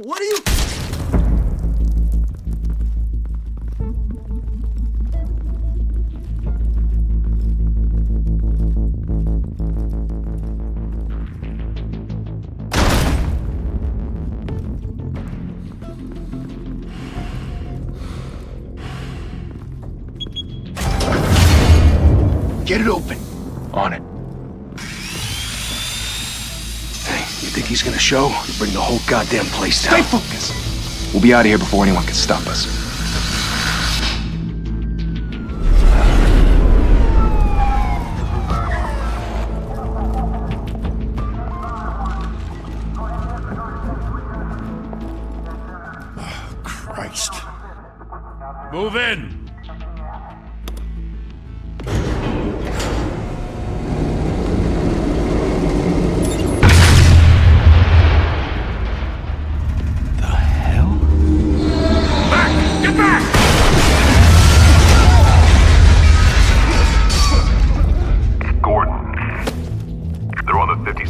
What are you... Get it open. On it. Hey, you think he's gonna show? You bring the whole goddamn place down. Stay focused. We'll be out of here before anyone can stop us. Oh, Christ. Move in!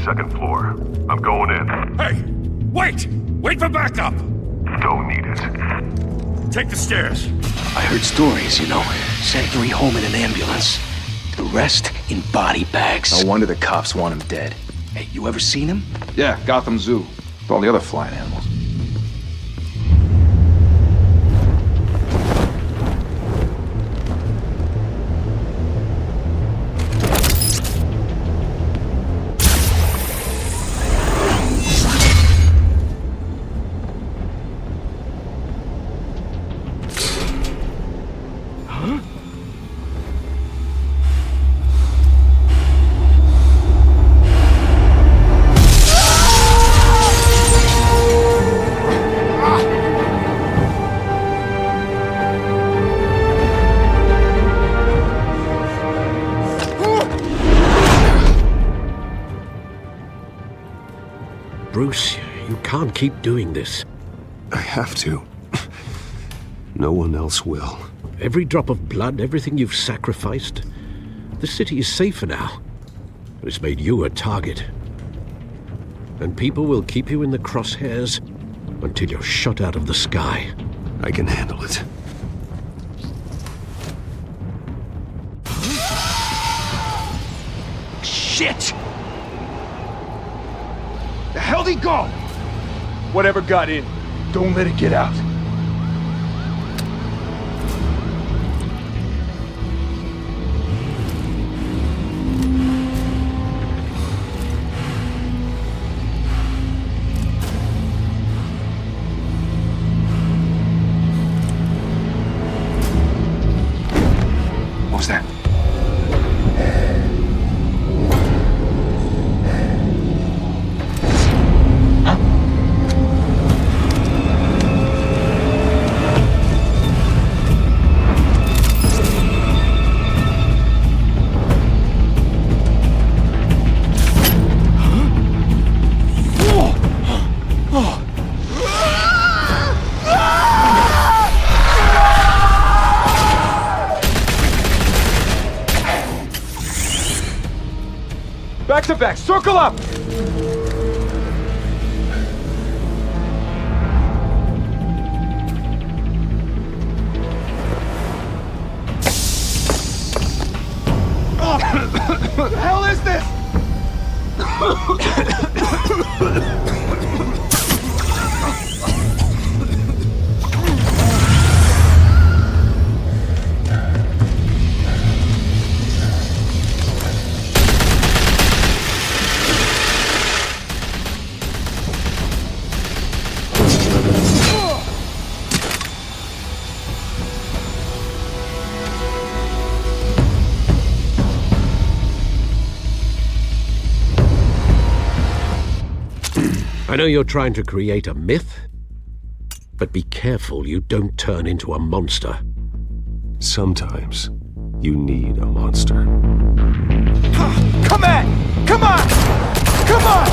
Second floor. I'm going in. Hey! Wait! Wait for backup! Don't need it. Take the stairs. I heard stories, you know. Sent 3 home in an ambulance. The rest in body bags. No wonder the cops want him dead. Hey, you ever seen him? Yeah, Gotham Zoo. With all the other flying animals. Bruce, you can't keep doing this. I have to. No one else will. Every drop of blood, everything you've sacrificed. The city is safer now. But it's made you a target. And people will keep you in the crosshairs until you're shot out of the sky. I can handle it. Shit! The hell'd he go? Whatever got in, don't let it get out. What was that? Back to back, circle up! What the hell is this? I know you're trying to create a myth, but be careful you don't turn into a monster. Sometimes you need a monster. Come on! Come on! Come on!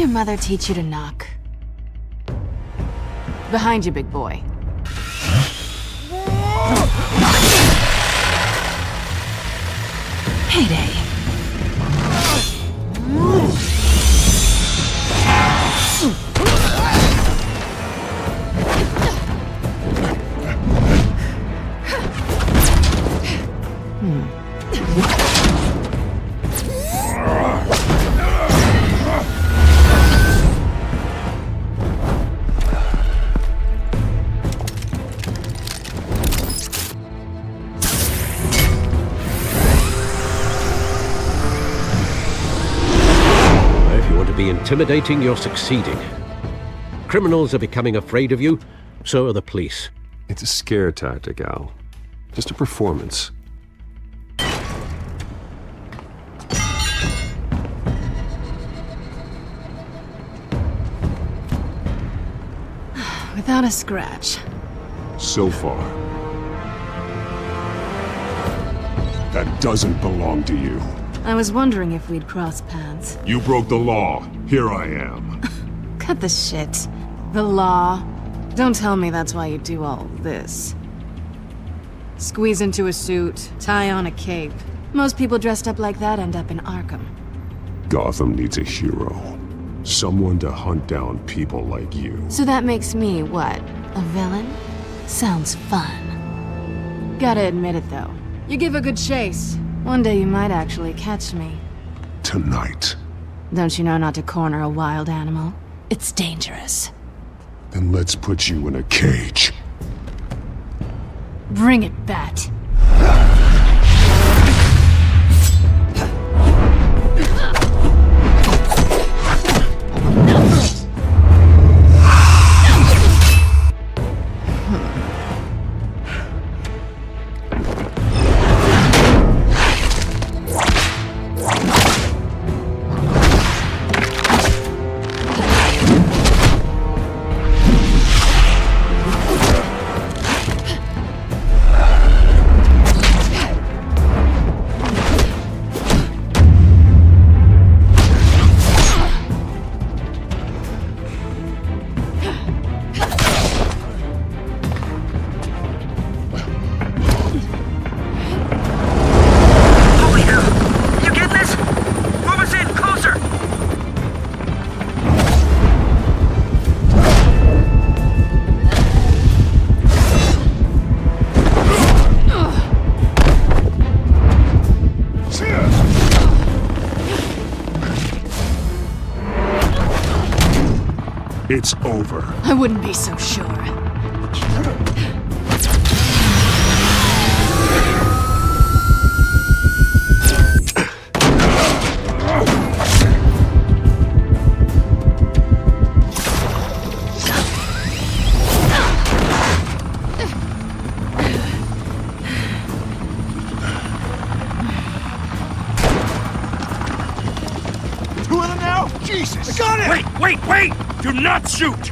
your mother teach you to knock? Behind you, big boy. Payday. Intimidating, you're succeeding. Criminals are becoming afraid of you, so are the police. It's a scare tactic, Al. Just a performance. Without a scratch. So far. That doesn't belong to you. I was wondering if we'd cross paths. You broke the law. Here I am. Cut the shit. The law. Don't tell me that's why you do all this. Squeeze into a suit, tie on a cape. Most people dressed up like that end up in Arkham. Gotham needs a hero. Someone to hunt down people like you. So that makes me, what, a villain? Sounds fun. Gotta admit it, though. You give a good chase. One day you might actually catch me. Tonight. Don't you know not to corner a wild animal? It's dangerous. Then let's put you in a cage. Bring it, Bat. It's over. I wouldn't be so sure. Two of them now? Jesus! I got it! Wait! Do not shoot!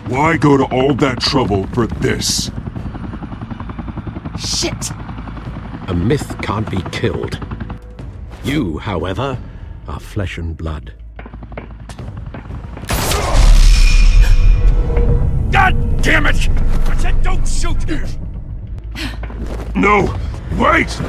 Why go to all that trouble for this? Shit! A myth can't be killed. You, however, are flesh and blood. God damn it! I said don't shoot! No! Wait!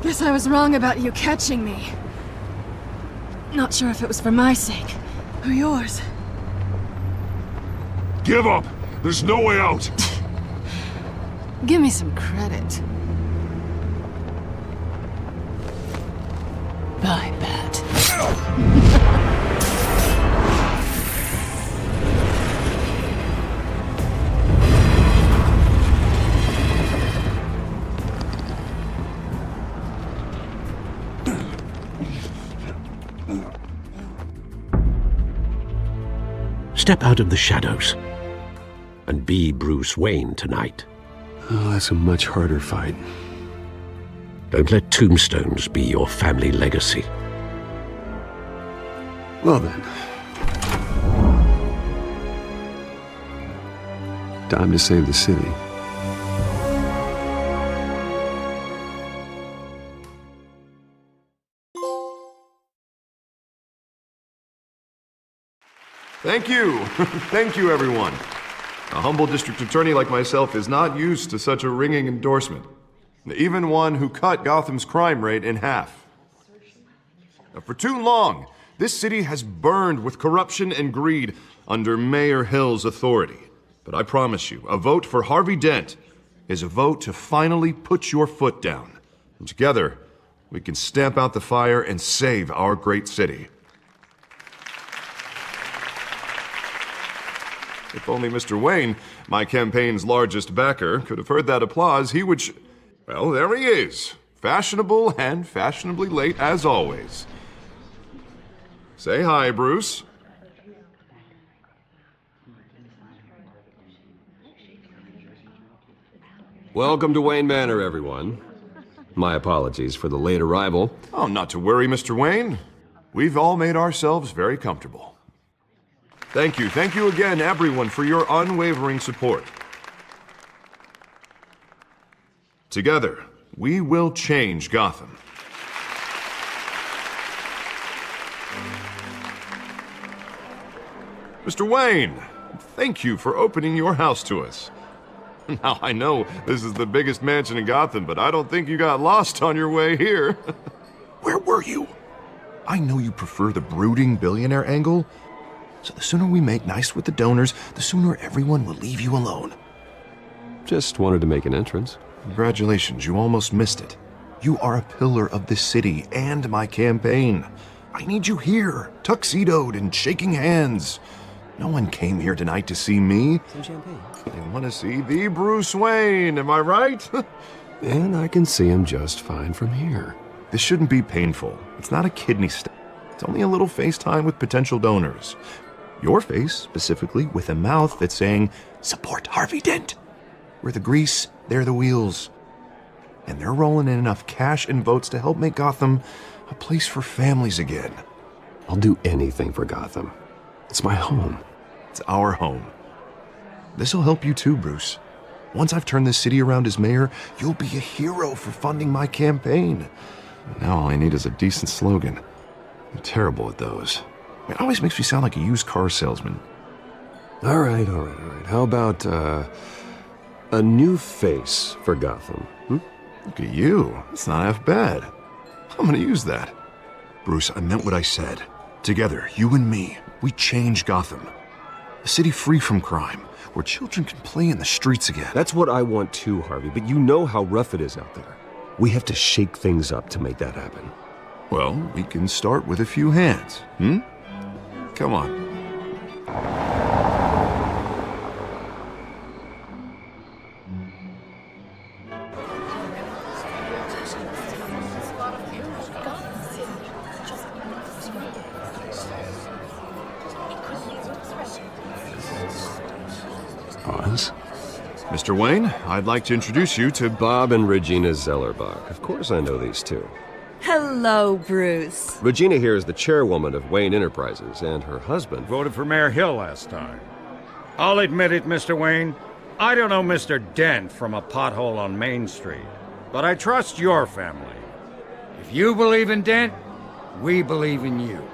Guess I was wrong about you catching me. Not sure if it was for my sake, or yours. Give up! There's no way out! Give me some credit. Bye, Bat. Step out of the shadows and be Bruce Wayne tonight. Oh, that's a much harder fight. Don't let tombstones be your family legacy. Well then. Time to save the city. Thank you. Thank you, everyone. A humble district attorney like myself is not used to such a ringing endorsement. Even one who cut Gotham's crime rate in half. For too long, this city has burned with corruption and greed under Mayor Hill's authority. But I promise you, a vote for Harvey Dent is a vote to finally put your foot down. And together, we can stamp out the fire and save our great city. If only Mr. Wayne, my campaign's largest backer, could have heard that applause, he would well, there he is. Fashionable and fashionably late as always. Say hi, Bruce. Welcome to Wayne Manor, everyone. My apologies for the late arrival. Oh, not to worry, Mr. Wayne. We've all made ourselves very comfortable. Thank you again, everyone, for your unwavering support. Together, we will change Gotham. Mr. Wayne, thank you for opening your house to us. Now, I know this is the biggest mansion in Gotham, but I don't think you got lost on your way here. Where were you? I know you prefer the brooding billionaire angle, so the sooner we make nice with the donors, the sooner everyone will leave you alone. Just wanted to make an entrance. Congratulations, you almost missed it. You are a pillar of this city and my campaign. I need you here, tuxedoed and shaking hands. No one came here tonight to see me. Some champagne. They want to see the Bruce Wayne, am I right? And I can see him just fine from here. This shouldn't be painful. It's not a kidney stone. It's only a little FaceTime with potential donors. Your face, specifically, with a mouth that's saying, support Harvey Dent. We're the grease, they're the wheels. And they're rolling in enough cash and votes to help make Gotham a place for families again. I'll do anything for Gotham. It's my home. It's our home. This'll help you too, Bruce. Once I've turned this city around as mayor, you'll be a hero for funding my campaign. Now all I need is a decent slogan. I'm terrible at those. It always makes me sound like a used car salesman. All right. How about, a new face for Gotham? Look at you. It's not half bad. I'm gonna use that. Bruce, I meant what I said. Together, you and me, we change Gotham. A city free from crime, where children can play in the streets again. That's what I want too, Harvey, but you know how rough it is out there. We have to shake things up to make that happen. Well, we can start with a few hands, Come on. Pause. Mr. Wayne, I'd like to introduce you to Bob and Regina Zellerbach. Of course I know these two. Hello, Bruce. Regina here is the chairwoman of Wayne Enterprises, and her husband... Voted for Mayor Hill last time. I'll admit it, Mr. Wayne. I don't know Mr. Dent from a pothole on Main Street, but I trust your family. If you believe in Dent, we believe in you.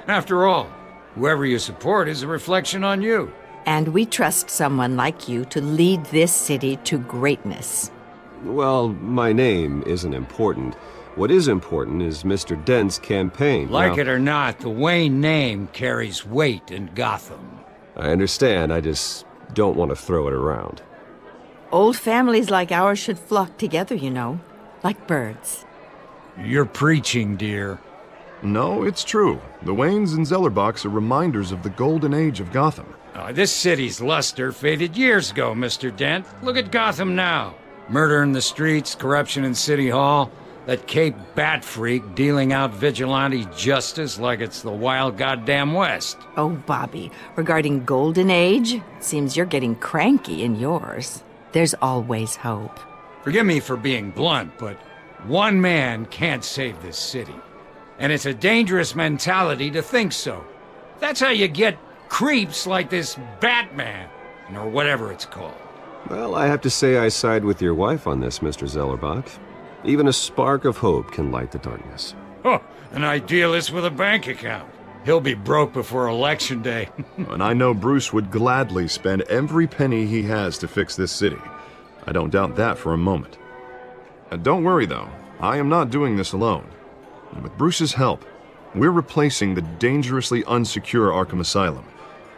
After all, whoever you support is a reflection on you. And we trust someone like you to lead this city to greatness. Well, my name isn't important. What is important is Mr. Dent's campaign. Like Now, it or not, the Wayne name carries weight in Gotham. I understand, I just don't want to throw it around. Old families like ours should flock together, you know, like birds. You're preaching, dear. No, it's true. The Waynes and Zellerbachs are reminders of the golden age of Gotham. This city's luster faded years ago, Mr. Dent. Look at Gotham now. Murder in the streets, corruption in City Hall, that Cape Bat freak dealing out vigilante justice like it's the wild goddamn West. Oh, Bobby, regarding Golden Age, seems you're getting cranky in yours. There's always hope. Forgive me for being blunt, but one man can't save this city. And it's a dangerous mentality to think so. That's how you get creeps like this Batman, or whatever it's called. Well, I have to say I side with your wife on this, Mr. Zellerbach. Even a spark of hope can light the darkness. Oh, an idealist with a bank account. He'll be broke before Election Day. And I know Bruce would gladly spend every penny he has to fix this city. I don't doubt that for a moment. Don't worry, though. I am not doing this alone. And with Bruce's help, we're replacing the dangerously unsecure Arkham Asylum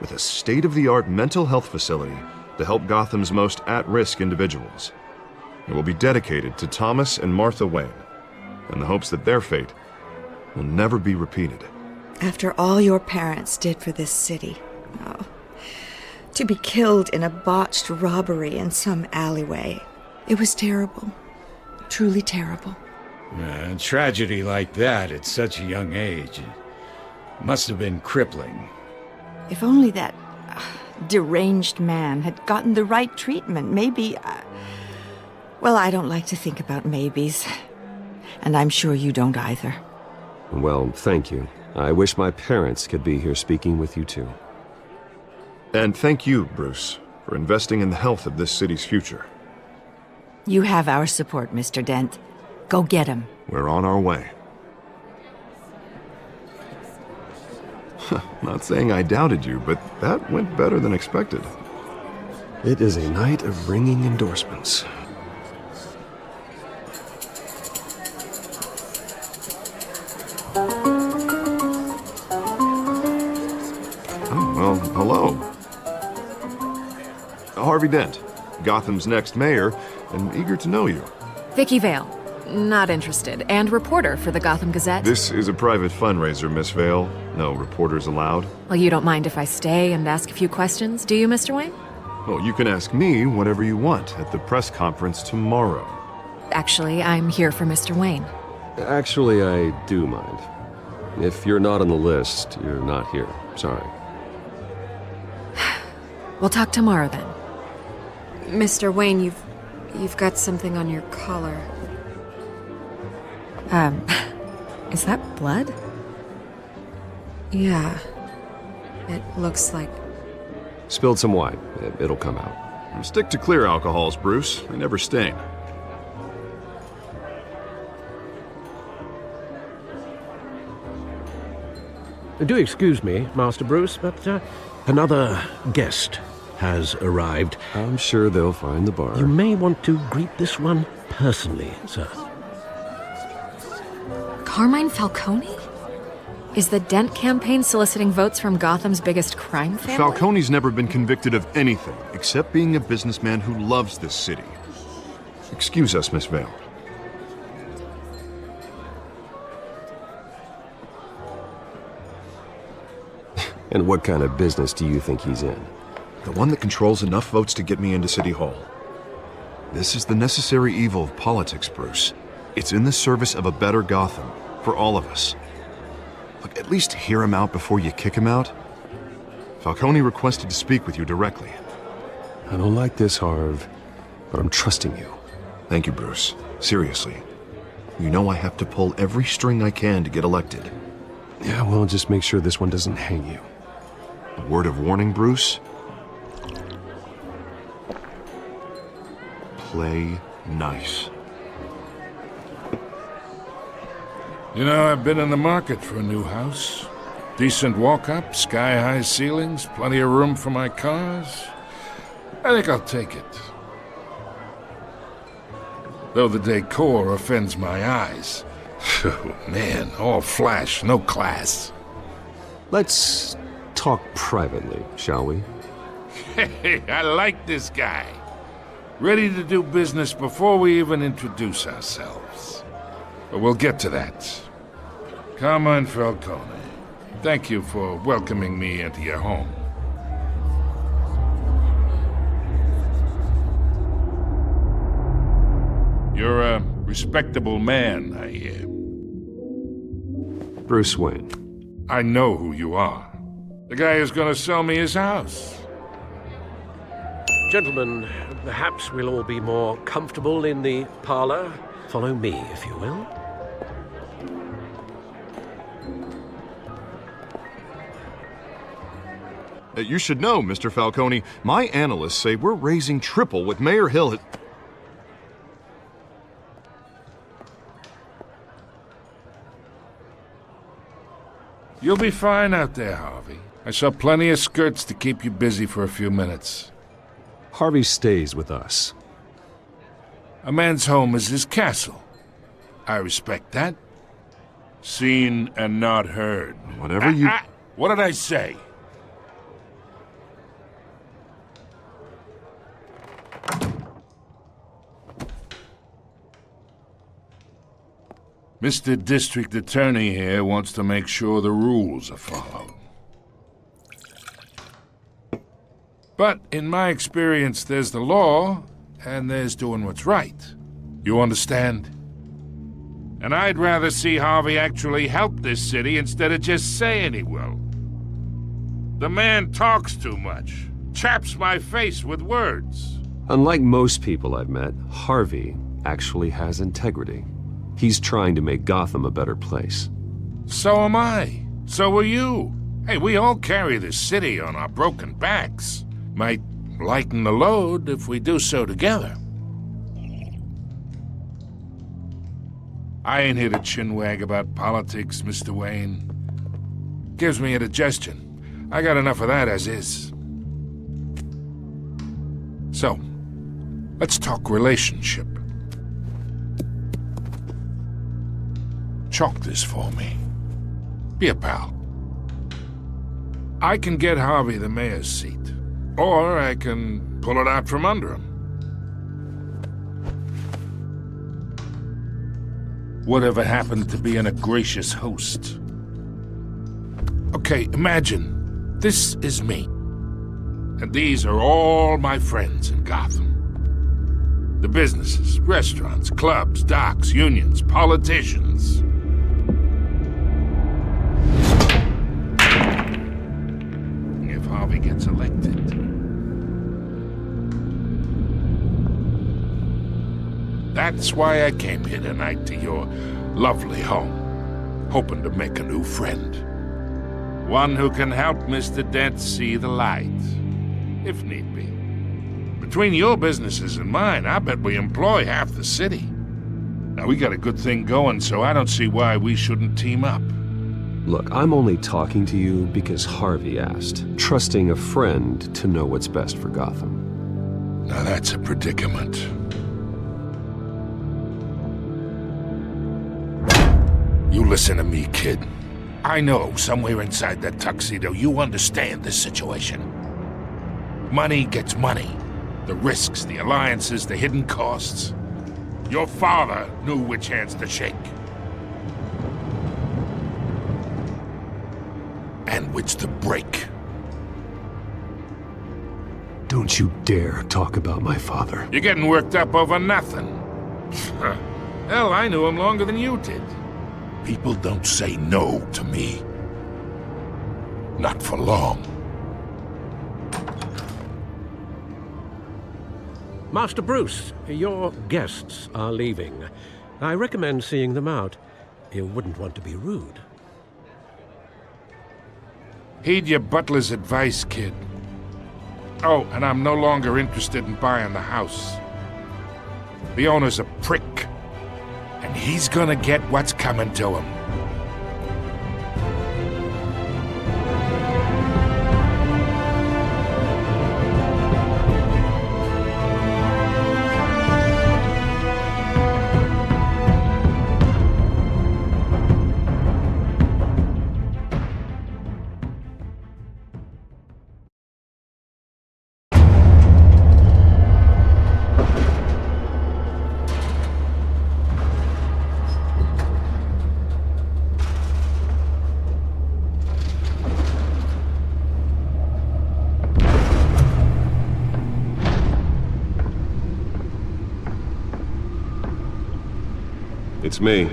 with a state-of-the-art mental health facility to help Gotham's most at-risk individuals. It will be dedicated to Thomas and Martha Wayne, in the hopes that their fate will never be repeated. After all your parents did for this city, oh, to be killed in a botched robbery in some alleyway, it was terrible. Truly terrible. A tragedy like that at such a young age must have been crippling. If only that deranged man had gotten the right treatment, maybe... Well, I don't like to think about maybes. And I'm sure you don't either. Well, thank you. I wish my parents could be here speaking with you too. And thank you, Bruce, for investing in the health of this city's future. You have our support, Mr. Dent. Go get him. We're on our way. Not saying I doubted you, but that went better than expected. It is a night of ringing endorsements. Oh, well, hello. Harvey Dent, Gotham's next mayor, and eager to know you. Vicky Vale. Not interested. And reporter for the Gotham Gazette. This is a private fundraiser, Miss Vale. No reporters allowed. Well, you don't mind if I stay and ask a few questions, do you, Mr. Wayne? Well, you can ask me whatever you want at the press conference tomorrow. Actually, I'm here for Mr. Wayne. Actually, I do mind. If you're not on the list, you're not here. Sorry. We'll talk tomorrow then. Mr. Wayne, you've got something on your collar. Is that blood? Yeah. It looks like... Spilled some wine. It'll come out. Stick to clear alcohols, Bruce. They never stain. Do excuse me, Master Bruce, but another guest has arrived. I'm sure they'll find the bar. You may want to greet this one personally, sir. Carmine Falcone? Is the Dent campaign soliciting votes from Gotham's biggest crime family? Falcone's never been convicted of anything except being a businessman who loves this city. Excuse us, Miss Vale. And what kind of business do you think he's in? The one that controls enough votes to get me into City Hall. This is the necessary evil of politics, Bruce. It's in the service of a better Gotham, for all of us. Look, at least hear him out before you kick him out. Falcone requested to speak with you directly. I don't like this, Harv, but I'm trusting you. Thank you, Bruce. Seriously. You know I have to pull every string I can to get elected. Yeah, well, just make sure this one doesn't hang you. A word of warning, Bruce? Play nice. You know, I've been in the market for a new house. Decent walk-up, sky-high ceilings, plenty of room for my cars. I think I'll take it. though the decor offends my eyes. Oh, man, all flash, no class. Let's talk privately, shall we? Hey, I like this guy. Ready to do business before we even introduce ourselves. But we'll get to that. Carmine Falcone, thank you for welcoming me into your home. You're a respectable man, I hear. Bruce Wayne. I know who you are. The guy who's gonna sell me his house. Gentlemen, perhaps we'll all be more comfortable in the parlor. Follow me, if you will. You should know, Mr. Falcone, my analysts say we're raising triple what Mayor Hill has... You'll be fine out there, Harvey. I saw plenty of skirts to keep you busy for a few minutes. Harvey stays with us. A man's home is his castle. I respect that. Seen and not heard. Whatever you... What did I say? Mr. District Attorney here wants to make sure the rules are followed. But in my experience, there's the law, and there's doing what's right. You understand? And I'd rather see Harvey actually help this city instead of just saying he will. The man talks too much, chaps my face with words. Unlike most people I've met, Harvey actually has integrity. He's trying to make Gotham a better place. So am I. So are you. Hey, we all carry this city on our broken backs. Might lighten the load if we do so together. I ain't here to chinwag about politics, Mr. Wayne. Gives me indigestion. I got enough of that as is. So, let's talk relationship. Chalk this for me. Be a pal. I can get Harvey the mayor's seat, or I can pull it out from under him. Whatever happened to being a gracious host? Okay, imagine this is me, and these are all my friends in Gotham. The businesses, restaurants, clubs, docks, unions, politicians. If Harvey gets elected. That's why I came here tonight to your lovely home, hoping to make a new friend. One who can help Mr. Dent see the light, if need be. Between your businesses and mine, I bet we employ half the city. Now, we got a good thing going, so I don't see why we shouldn't team up. Look, I'm only talking to you because Harvey asked, trusting a friend to know what's best for Gotham. Now that's a predicament. You listen to me, kid. I know somewhere inside that tuxedo you understand this situation. Money gets money. The risks, the alliances, the hidden costs. Your father knew which hands to shake. And which to break. Don't you dare talk about my father. You're getting worked up over nothing. Hell, I knew him longer than you did. People don't say no to me. Not for long. Master Bruce, your guests are leaving. I recommend seeing them out. You wouldn't want to be rude. Heed your butler's advice, kid. Oh, and I'm no longer interested in buying the house. The owner's a prick, and he's gonna get what's coming to him. It's me.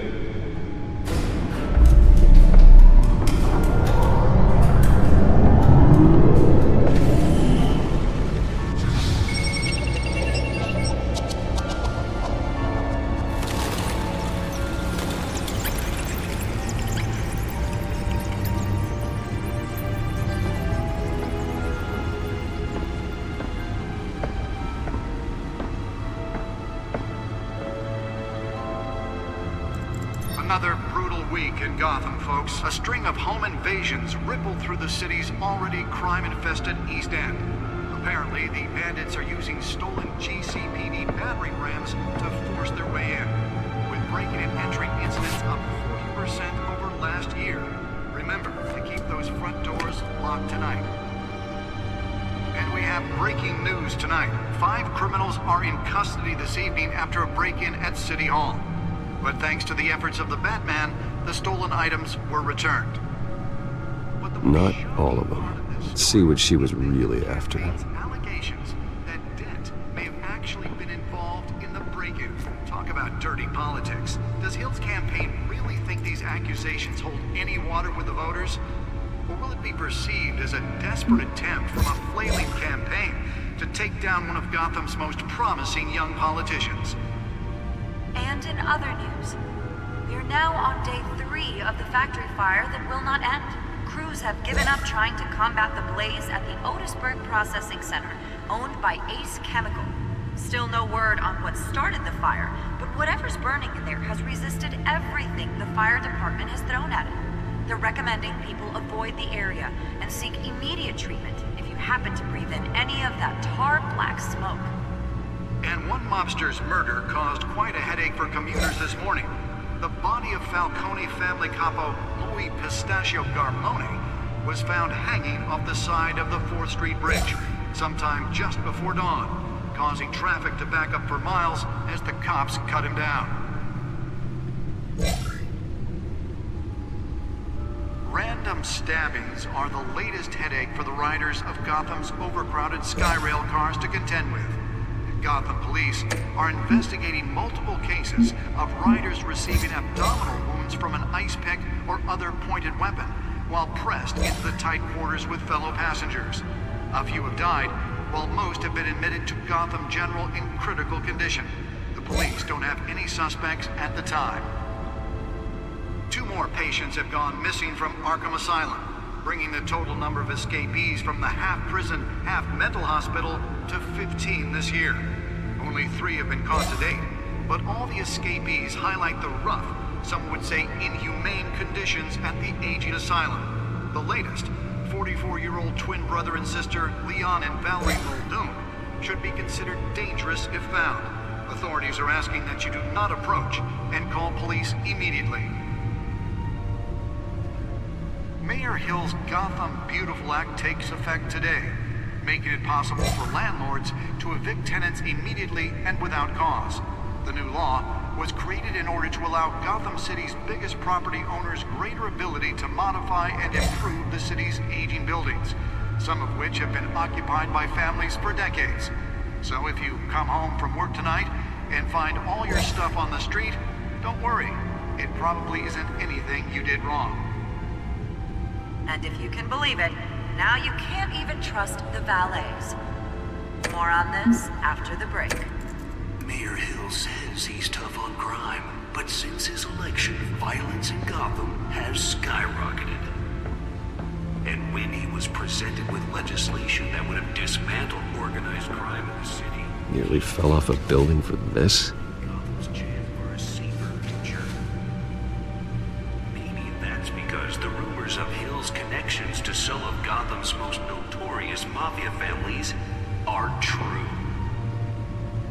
Another brutal week in Gotham, folks. A string of home invasions rippled through the city's already crime-infested East End. Apparently, the bandits are using stolen GCPD battering rams to force their way in, with break-in and entry incidents up 40% over last year. Remember to keep those front doors locked tonight. And we have breaking news tonight. 5 criminals are in custody this evening after a break-in at City Hall. But thanks to the efforts of the Batman, the stolen items were returned. Not all of them. Let's see what she was really after. Allegations that Dent may have actually been involved in the break-in. Talk about dirty politics. Does Hill's campaign really think these accusations hold any water with the voters? Or will it be perceived as a desperate attempt from a flailing campaign to take down one of Gotham's most promising young politicians? And in other news, we are now on day 3 of the factory fire that will not end. Crews have given up trying to combat the blaze at the Otisburg Processing Center, owned by Ace Chemical. Still no word on what started the fire, but whatever's burning in there has resisted everything the fire department has thrown at it. They're recommending people avoid the area and seek immediate treatment if you happen to breathe in any of that tar-black smoke. And one mobster's murder caused quite a headache for commuters this morning. The body of Falcone family capo Louis Pistachio Garmone was found hanging off the side of the 4th Street Bridge sometime just before dawn, causing traffic to back up for miles as the cops cut him down. Random stabbings are the latest headache for the riders of Gotham's overcrowded Skyrail cars to contend with. Gotham police are investigating multiple cases of riders receiving abdominal wounds from an ice pick or other pointed weapon while pressed into the tight quarters with fellow passengers. A few have died, while most have been admitted to Gotham General in critical condition. The police don't have any suspects at the time. 2 more patients have gone missing from Arkham Asylum, bringing the total number of escapees from the half-prison, half-mental hospital to 15 this year. Only 3 have been caught to date, but all the escapees highlight the rough, some would say inhumane conditions at the aging asylum. The latest, 44-year-old twin brother and sister Leon and Valerie Muldoon, should be considered dangerous if found. Authorities are asking that you do not approach and call police immediately. Mayor Hill's Gotham Beautiful Act takes effect today, making it possible for landlords to evict tenants immediately and without cause. The new law was created in order to allow Gotham City's biggest property owners greater ability to modify and improve the city's aging buildings, some of which have been occupied by families for decades. So if you come home from work tonight and find all your stuff on the street, don't worry. It probably isn't anything you did wrong. And if you can believe it, now you can't even trust the valets. More on this after the break. Mayor Hill says he's tough on crime, but since his election, violence in Gotham has skyrocketed. And when he was presented with legislation that would have dismantled organized crime in the city, Nearly fell off a building for this? Gotham's chance for a safer future. Maybe that's because the rumors of Hill's connections to some of Gotham's most notorious mafia families are true.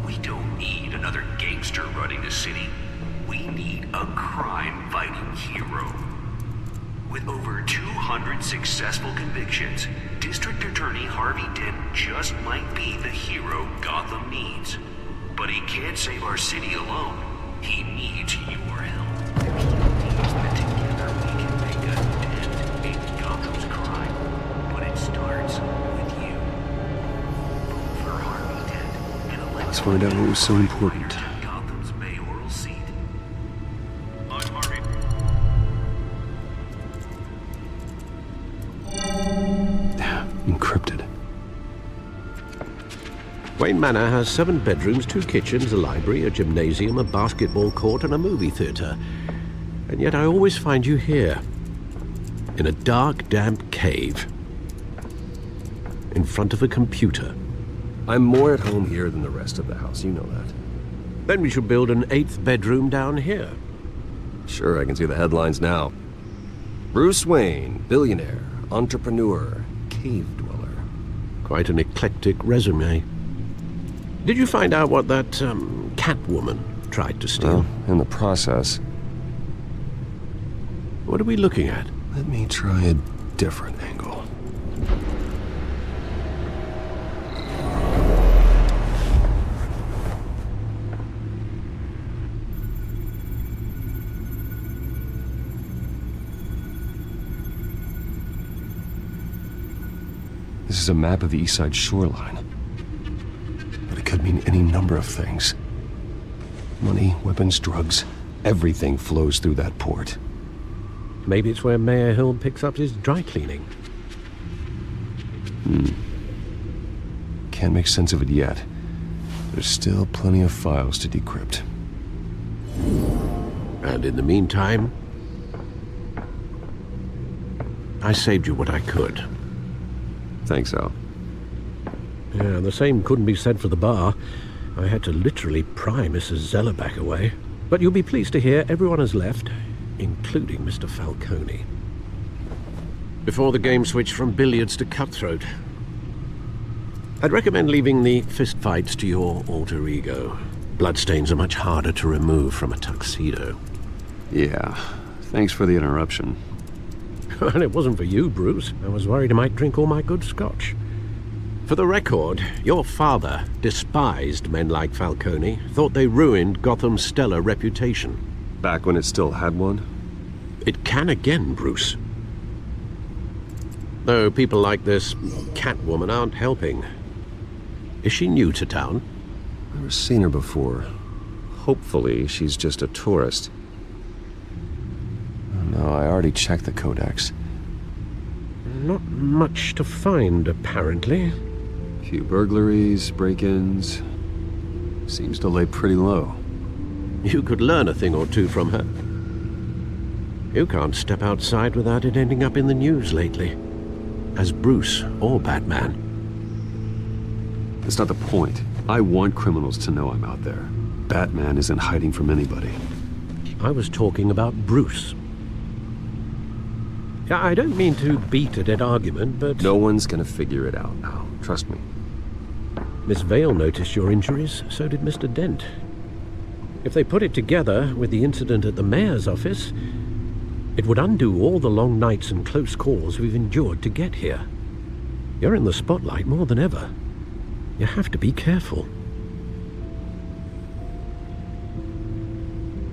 We don't need another gangster running the city. We need a crime-fighting hero. With over 200 successful convictions, District Attorney Harvey Dent just might be the hero Gotham needs. But he can't save our city alone. He needs your help. There's 2 teams that together we can make a dent in Gotham's crime. But it starts with you. Vote for Harvey Dent and elect Let's find out what was so important. Gotham's mayoral seat. Wayne Manor has 7 bedrooms, 2 kitchens, a library, a gymnasium, a basketball court, and a movie theater. And yet I always find you here, in a dark, damp cave, in front of a computer. I'm more at home here than the rest of the house, you know that. Then we should build an 8th bedroom down here. Sure, I can see the headlines now. Bruce Wayne, billionaire, entrepreneur, cave dweller. Quite an eclectic resume. Did you find out what that, Catwoman tried to steal? Well, in the process. What are we looking at? Let me try a different angle. This is a map of the East Side shoreline. But it could mean any number of things. Money, weapons, drugs, everything flows through that port. Maybe it's where Mayor Hill picks up his dry cleaning. Can't make sense of it yet. There's still plenty of files to decrypt. And in the meantime, I saved you what I could. Thanks, Al. Yeah, the same couldn't be said for the bar. I had to literally pry Mrs. Zeller back away. But you'll be pleased to hear everyone has left, including Mr. Falcone. Before the game switched from billiards to cutthroat. I'd recommend leaving the fistfights to your alter ego. Bloodstains are much harder to remove from a tuxedo. Yeah, thanks for the interruption. And it wasn't for you, Bruce. I was worried I might drink all my good scotch. For the record, your father despised men like Falcone, thought they ruined Gotham's stellar reputation. Back when it still had one? It can again, Bruce. Though people like this Catwoman aren't helping. Is she new to town? Never seen her before. Hopefully, she's just a tourist. No, I already checked the codex. Not much to find, apparently. Few burglaries, break-ins. Seems to lay pretty low. You could learn a thing or two from her. You can't step outside without it ending up in the news lately. As Bruce or Batman. That's not the point. I want criminals to know I'm out there. Batman isn't hiding from anybody. I was talking about Bruce. I don't mean to beat a dead argument, but... No one's gonna figure it out now. Trust me. Miss Vale noticed your injuries, so did Mr. Dent. If they put it together with the incident at the mayor's office, it would undo all the long nights and close calls we've endured to get here. You're in the spotlight more than ever. You have to be careful.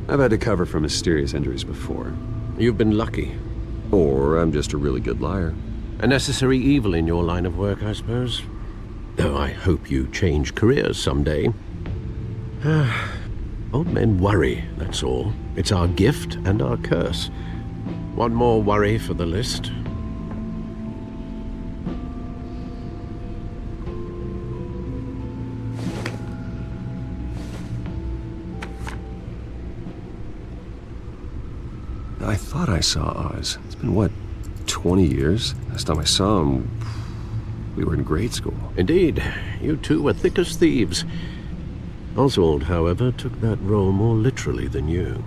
I've had to cover for mysterious injuries before. You've been lucky. Or I'm just a really good liar. A necessary evil in your line of work, I suppose. Though I hope you change careers someday. Old men worry, that's all. It's our gift and our curse. One more worry for the list. I thought I saw Oz. It's been, what, 20 years? Last time I saw him, we were in grade school. Indeed. You two were thick as thieves. Oswald, however, took that role more literally than you.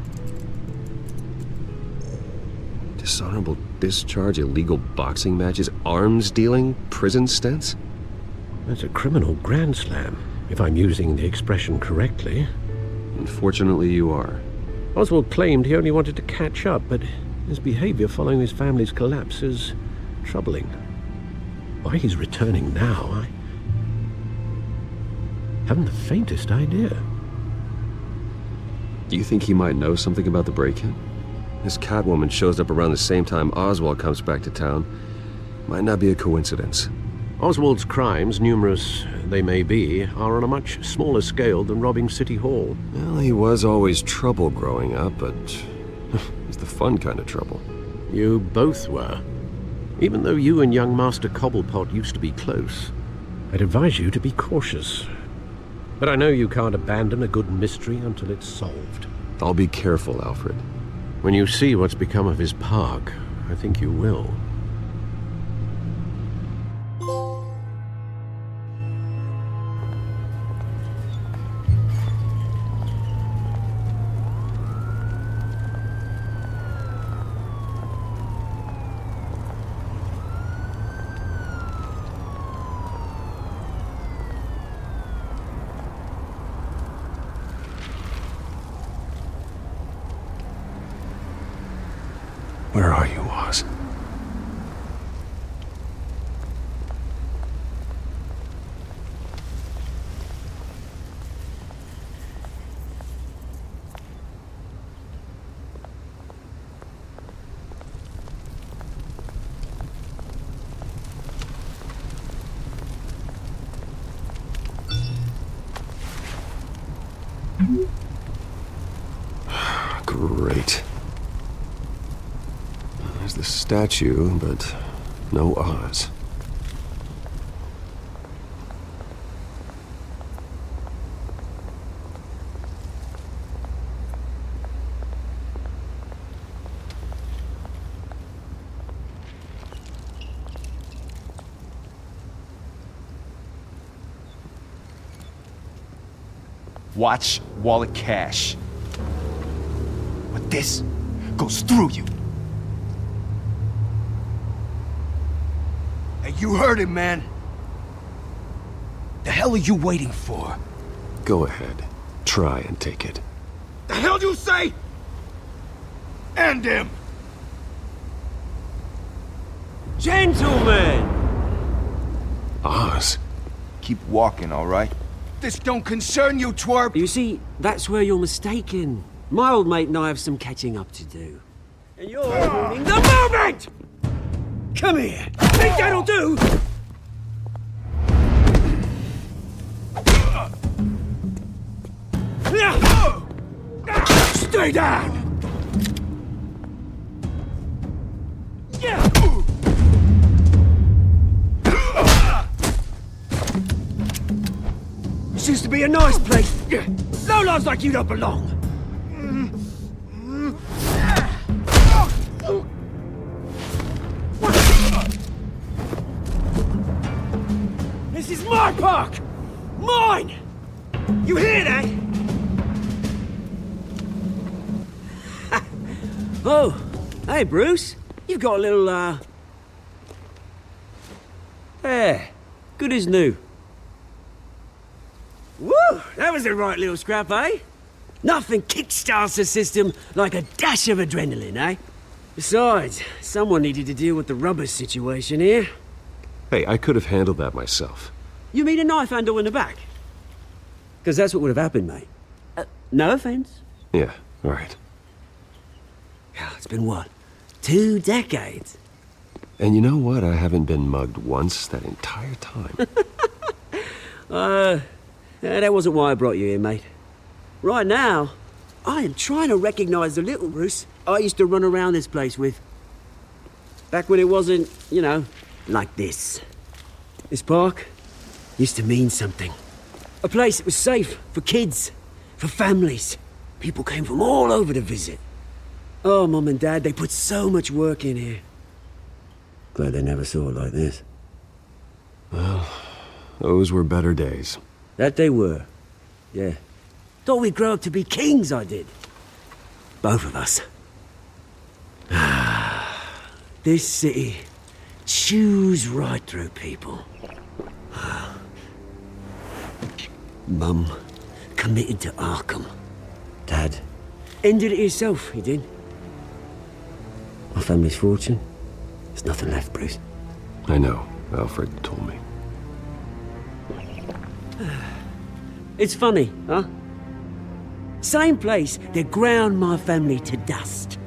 Dishonorable discharge, illegal boxing matches, arms dealing, prison stints? That's a criminal grand slam, if I'm using the expression correctly. Unfortunately, you are. Oswald claimed he only wanted to catch up, but his behavior following his family's collapse is troubling. Why he's returning now, I haven't the faintest idea. Do you think he might know something about the break-in? This Catwoman shows up around the same time Oswald comes back to town. Might not be a coincidence. Oswald's crimes, numerous they may be, are on a much smaller scale than robbing City Hall. Well, he was always trouble growing up, but he's the fun kind of trouble. You both were. Even though you and young Master Cobblepot used to be close, I'd advise you to be cautious. But I know you can't abandon a good mystery until it's solved. I'll be careful, Alfred. When you see what's become of his park, I think you will. Where are you, Oz? Great. There's the statue, but no Oz. Watch wallet cash. But this goes through you. Hey, you heard it, man. The hell are you waiting for? Go ahead. Try and take it. The hell do you say? End him! Gentlemen! Oz. Keep walking, all right? This don't concern you, twerp! You see, that's where you're mistaken. My old mate and I have some catching up to do. And you're ruining the moment! Come here! Think that'll do? Stay down! This used to be a nice place. Lowlifes like you don't belong. This is my park! Mine! You hear that? Oh, hey Bruce. You've got a little, Yeah, good as new. Woo! That was a right little scrap, eh? Nothing kickstarts the system like a dash of adrenaline, eh? Besides, someone needed to deal with the rubber situation here. Hey, I could have handled that myself. You mean a knife handle in the back? Because that's what would have happened, mate. No offense. Yeah, all right. It's been what? 2 decades? And you know what? I haven't been mugged once that entire time. That wasn't why I brought you here, mate. Right now, I am trying to recognize the little Bruce I used to run around this place with. Back when it wasn't, you know, like this. This park used to mean something. A place that was safe for kids, for families. People came from all over to visit. Oh, Mum and Dad, they put so much work in here. Glad they never saw it like this. Well, those were better days. That they were. Yeah. Thought we'd grow up to be kings, I did. Both of us. This city chews right through people. Mum committed to Arkham. Dad ended it himself, he did. My family's fortune, there's nothing left, Bruce. I know. Alfred told me. It's funny, huh? Same place that ground my family to dust.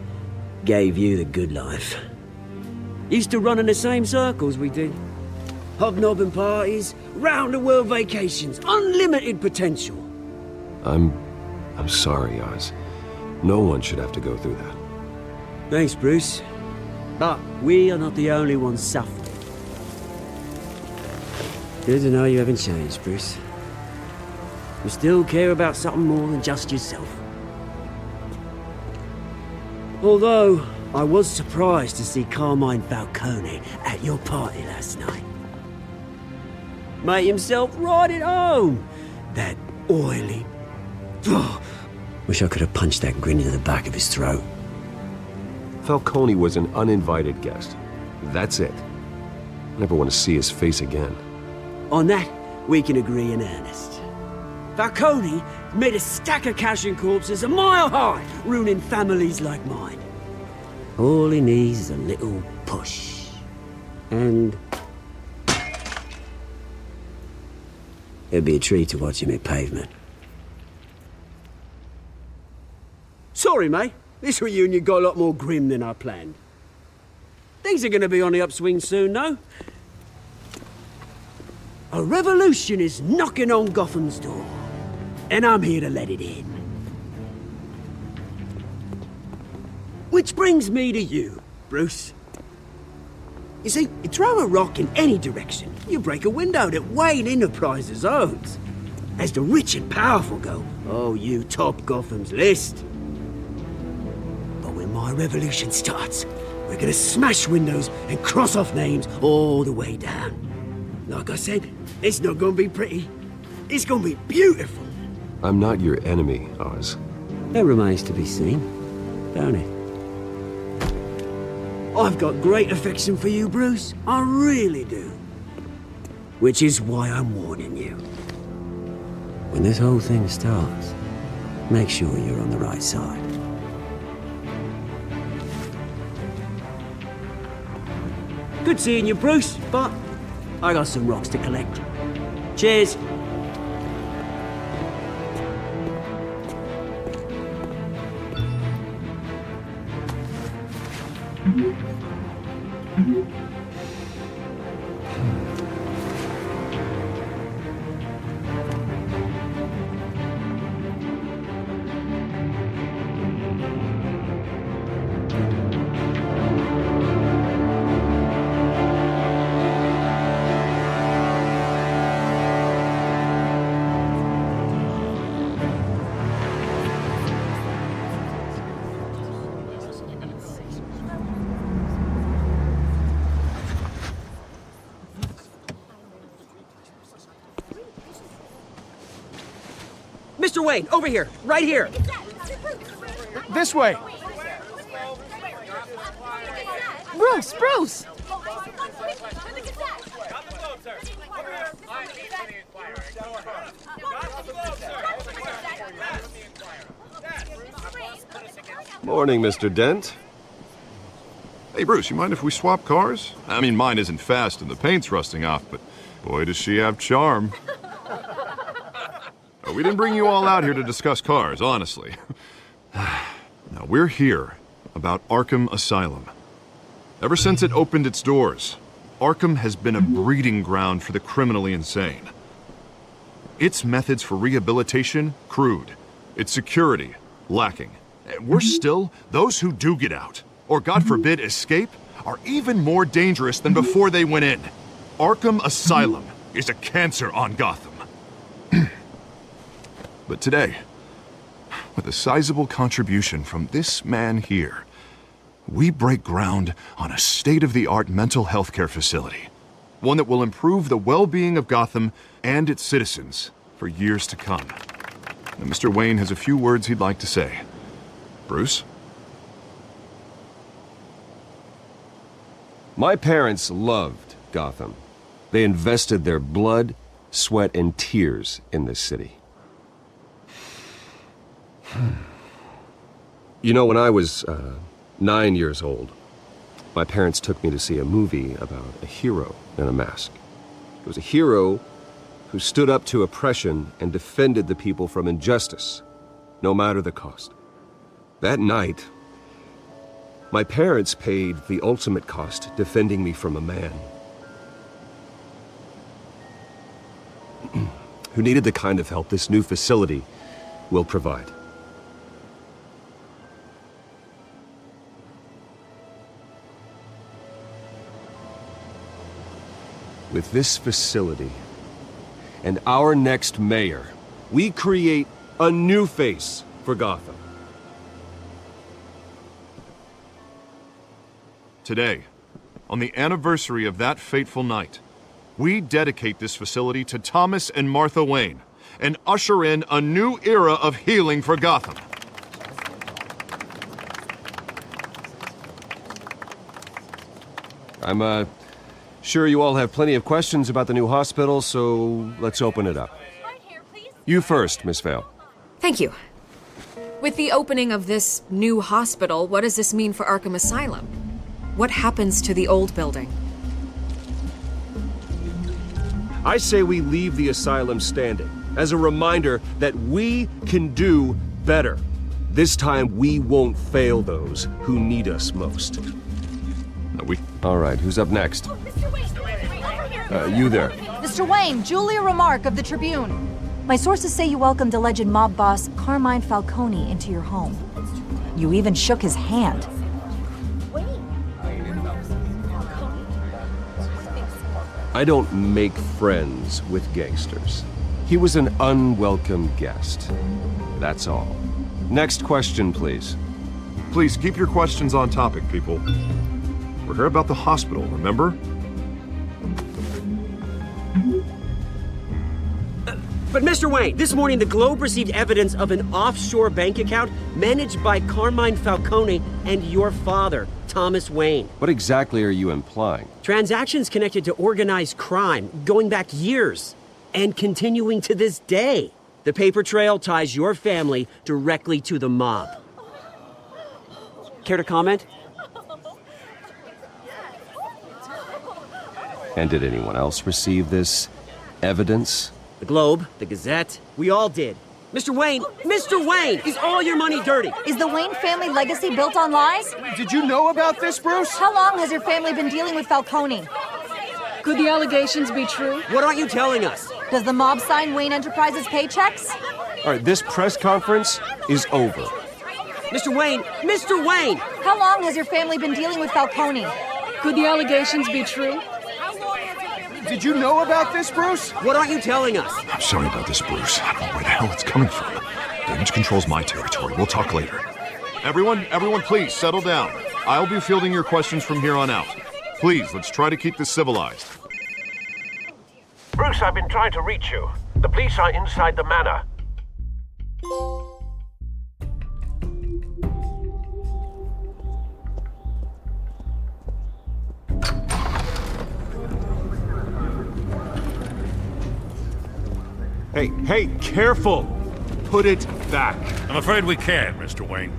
Gave you the good life. Used to run in the same circles we did. Hobnobbing parties, round-the-world vacations, unlimited potential. I'm sorry, Oz. No one should have to go through that. Thanks, Bruce. But we are not the only ones suffering. Good to know you haven't changed, Bruce. who still care about something more than just yourself. Although, I was surprised to see Carmine Falcone at your party last night. Made himself right at home. That oily... Oh, wish I could have punched that grin into the back of his throat. Falcone was an uninvited guest. That's it. I never want to see his face again. On that, we can agree in earnest. Falcone made a stack of cash and corpses a mile high, ruining families like mine. All he needs is a little push. And... it'd be a treat to watch him hit pavement. Sorry, mate. This reunion got a lot more grim than I planned. Things are gonna be on the upswing soon, though. A revolution is knocking on Gotham's door, and I'm here to let it in. Which brings me to you, Bruce. You see, you throw a rock in any direction, you break a window that Wayne Enterprises owns. As the rich and powerful go, oh, you top Gotham's list. But when my revolution starts, we're gonna smash windows and cross off names all the way down. Like I said, it's not gonna be pretty. It's gonna be beautiful. I'm not your enemy, Oz. That remains to be seen, don't it? I've got great affection for you, Bruce. I really do. Which is why I'm warning you. When this whole thing starts, make sure you're on the right side. Good seeing you, Bruce, but I got some rocks to collect. Cheers. Mr. Wayne, over here, right here. This way. Bruce! Morning, Mr. Dent. Hey, Bruce, you mind if we swap cars? I mean, mine isn't fast and the paint's rusting off, but boy, does she have charm. We didn't bring you all out here to discuss cars, honestly. Now, we're here about Arkham Asylum. Ever since it opened its doors, Arkham has been a breeding ground for the criminally insane. Its methods for rehabilitation, crude. Its security, lacking. And worse still, those who do get out, or God forbid, escape, are even more dangerous than before they went in. Arkham Asylum is a cancer on Gotham. But today, with a sizable contribution from this man here, we break ground on a state-of-the-art mental health care facility. One that will improve the well-being of Gotham and its citizens for years to come. Now, Mr. Wayne has a few words he'd like to say. Bruce? My parents loved Gotham. They invested their blood, sweat, and tears in this city. You know, when I was 9 years old, my parents took me to see a movie about a hero in a mask. It was a hero who stood up to oppression and defended the people from injustice, no matter the cost. That night, my parents paid the ultimate cost defending me from a man who needed the kind of help this new facility will provide. With this facility and our next mayor, We create a new face for Gotham. Today, on the anniversary of that fateful night, we dedicate this facility to Thomas and Martha Wayne and usher in a new era of healing for Gotham. I'm sure you all have plenty of questions about the new hospital, so let's open it up. You first, Miss Vale. Thank you. With the opening of this new hospital, what does this mean for Arkham Asylum? What happens to the old building? I say we leave the asylum standing as a reminder that we can do better. This time we won't fail those who need us most. All right, who's up next? You there. Mr. Wayne, Julia Remark of the Tribune. My sources say you welcomed alleged mob boss Carmine Falcone into your home. You even shook his hand. I don't make friends with gangsters. He was an unwelcome guest. That's all. Next question, please. Please keep your questions on topic, people. We're here about the hospital, remember? But Mr. Wayne, this morning the Globe received evidence of an offshore bank account managed by Carmine Falcone and your father, Thomas Wayne. What exactly are you implying? Transactions connected to organized crime going back years and continuing to this day. The paper trail ties your family directly to the mob. Care to comment? And did anyone else receive this evidence? The Globe, the Gazette, we all did. Mr. Wayne, is all your money dirty? Is the Wayne family legacy built on lies? Did you know about this, Bruce? How long has your family been dealing with Falcone? Could the allegations be true? What aren't you telling us? Does the mob sign Wayne Enterprises paychecks? All right, this press conference is over. Mr. Wayne! How long has your family been dealing with Falcone? Could the allegations be true? Did you know about this, Bruce? What aren't you telling us? I'm sorry about this, Bruce. I don't know where the hell it's coming from. Damage control's my territory. We'll talk later. Everyone, please settle down. I'll be fielding your questions from here on out. Please, let's try to keep this civilized. Bruce, I've been trying to reach you. The police are inside the manor. Hey, careful! Put it back. I'm afraid we can't, Mr. Wayne.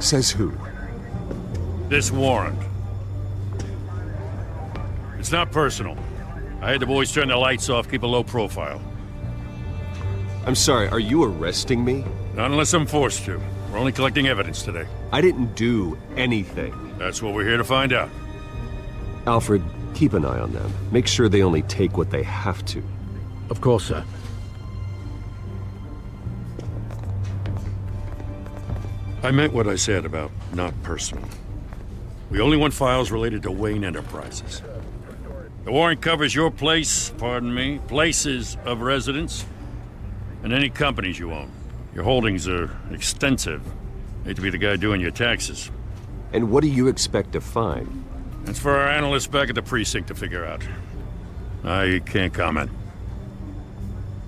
Says who? This warrant. It's not personal. I had the boys turn the lights off, keep a low profile. I'm sorry, are you arresting me? Not unless I'm forced to. We're only collecting evidence today. I didn't do anything. That's what we're here to find out. Alfred, keep an eye on them. Make sure they only take what they have to. Of course, sir. I meant what I said about not personal. We only want files related to Wayne Enterprises. The warrant covers your places of residence, and any companies you own. Your holdings are extensive. Hate to be the guy doing your taxes. And what do you expect to find? That's for our analysts back at the precinct to figure out. I can't comment.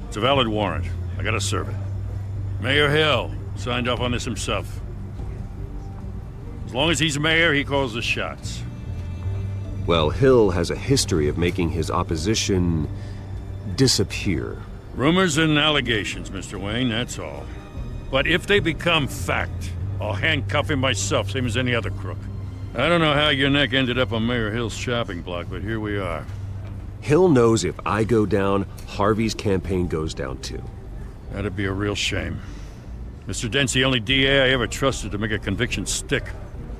It's a valid warrant. I gotta serve it. Mayor Hill signed off on this himself. As long as he's mayor, he calls the shots. Well, Hill has a history of making his opposition disappear. Rumors and allegations, Mr. Wayne, that's all. But if they become fact, I'll handcuff him myself, same as any other crook. I don't know how your neck ended up on Mayor Hill's shopping block, but here we are. Hill knows if I go down, Harvey's campaign goes down too. That'd be a real shame. Mr. Dent's the only DA I ever trusted to make a conviction stick.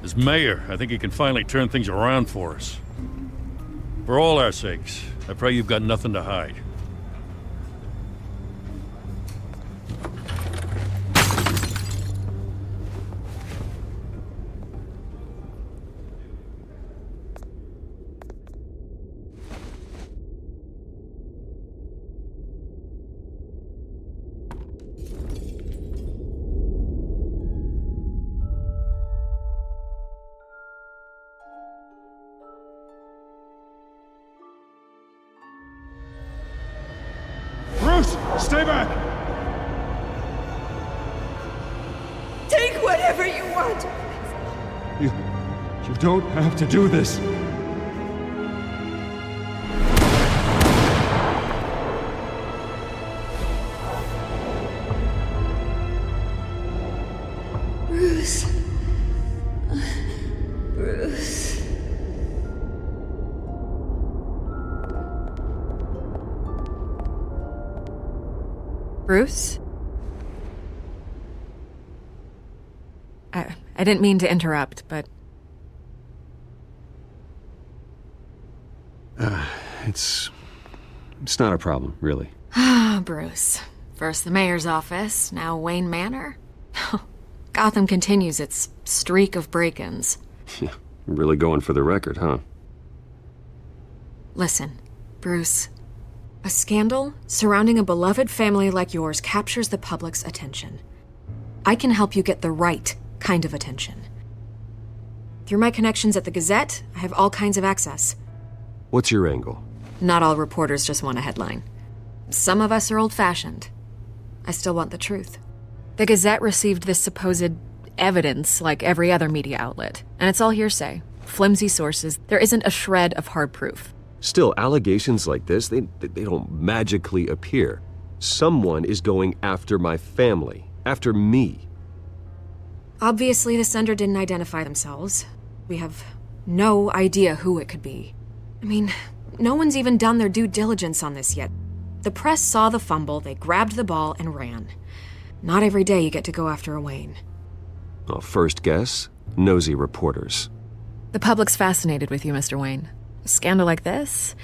As mayor, I think he can finally turn things around for us. For all our sakes, I pray you've got nothing to hide. Stay back! Take whatever you want. You don't have to do this. Bruce. Bruce. Bruce? I didn't mean to interrupt, but... It's not a problem, really. Ah, Bruce. First the mayor's office, now Wayne Manor. Gotham continues its streak of break-ins. Yeah, really going for the record, huh? Listen, Bruce. A scandal surrounding a beloved family like yours captures the public's attention. I can help you get the right kind of attention. Through my connections at the Gazette, I have all kinds of access. What's your angle? Not all reporters just want a headline. Some of us are old-fashioned. I still want the truth. The Gazette received this supposed evidence like every other media outlet, and it's all hearsay. Flimsy sources. There isn't a shred of hard proof. Still, allegations like this, they don't magically appear. Someone is going after my family, after me. Obviously, the sender didn't identify themselves. We have no idea who it could be. I mean, no one's even done their due diligence on this yet. The press saw the fumble, they grabbed the ball and ran. Not every day you get to go after a Wayne. Well, first guess, nosy reporters. The public's fascinated with you, Mr. Wayne. A scandal like this,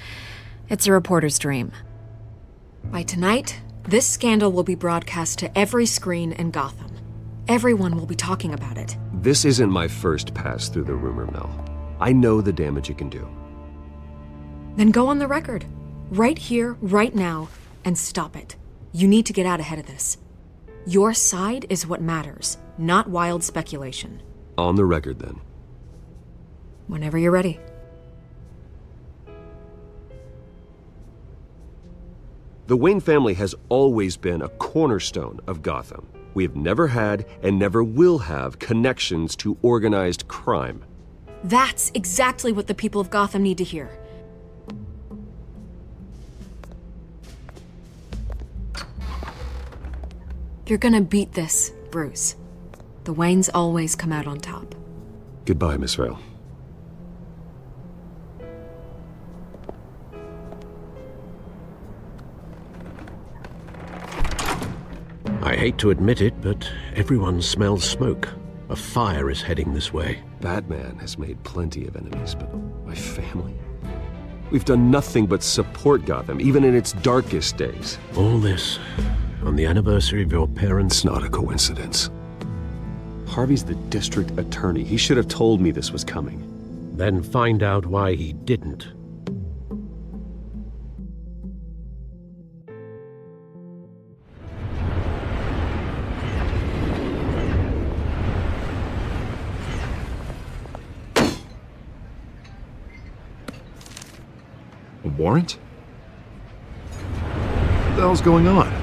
it's a reporter's dream. By tonight, this scandal will be broadcast to every screen in Gotham. Everyone will be talking about it. This isn't my first pass through the rumor mill. I know the damage it can do. Then go on the record. Right here, right now, and stop it. You need to get out ahead of this. Your side is what matters, not wild speculation. On the record, then. Whenever you're ready. The Wayne family has always been a cornerstone of Gotham. We have never had and never will have connections to organized crime. That's exactly what the people of Gotham need to hear. You're gonna beat this, Bruce. The Waynes always come out on top. Goodbye, Miss Vale. I hate to admit it, but everyone smells smoke. A fire is heading this way. Batman has made plenty of enemies, but my family? We've done nothing but support Gotham, even in its darkest days. All this on the anniversary of your parents'... It's not a coincidence. Harvey's the district attorney. He should have told me this was coming. Then find out why he didn't. A warrant? What the hell's going on?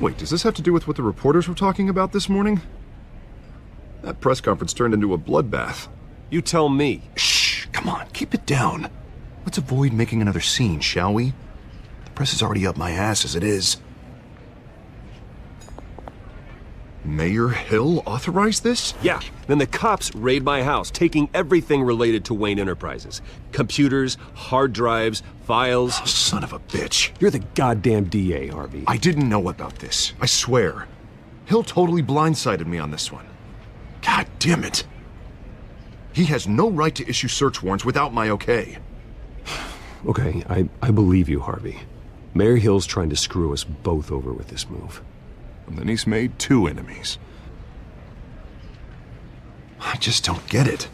Wait, does this have to do with what the reporters were talking about this morning? That press conference turned into a bloodbath. You tell me. Shh, come on, keep it down. Let's avoid making another scene, shall we? The press is already up my ass as it is. Mayor Hill authorized this? Yeah, then the cops raid my house, taking everything related to Wayne Enterprises. Computers, hard drives, files. Oh, son of a bitch. You're the goddamn DA, Harvey. I didn't know about this, I swear. Hill totally blindsided me on this one. God damn it. He has no right to issue search warrants without my okay. Okay, I believe you, Harvey. Mayor Hill's trying to screw us both over with this move. And then he's made 2 enemies. I just don't get it.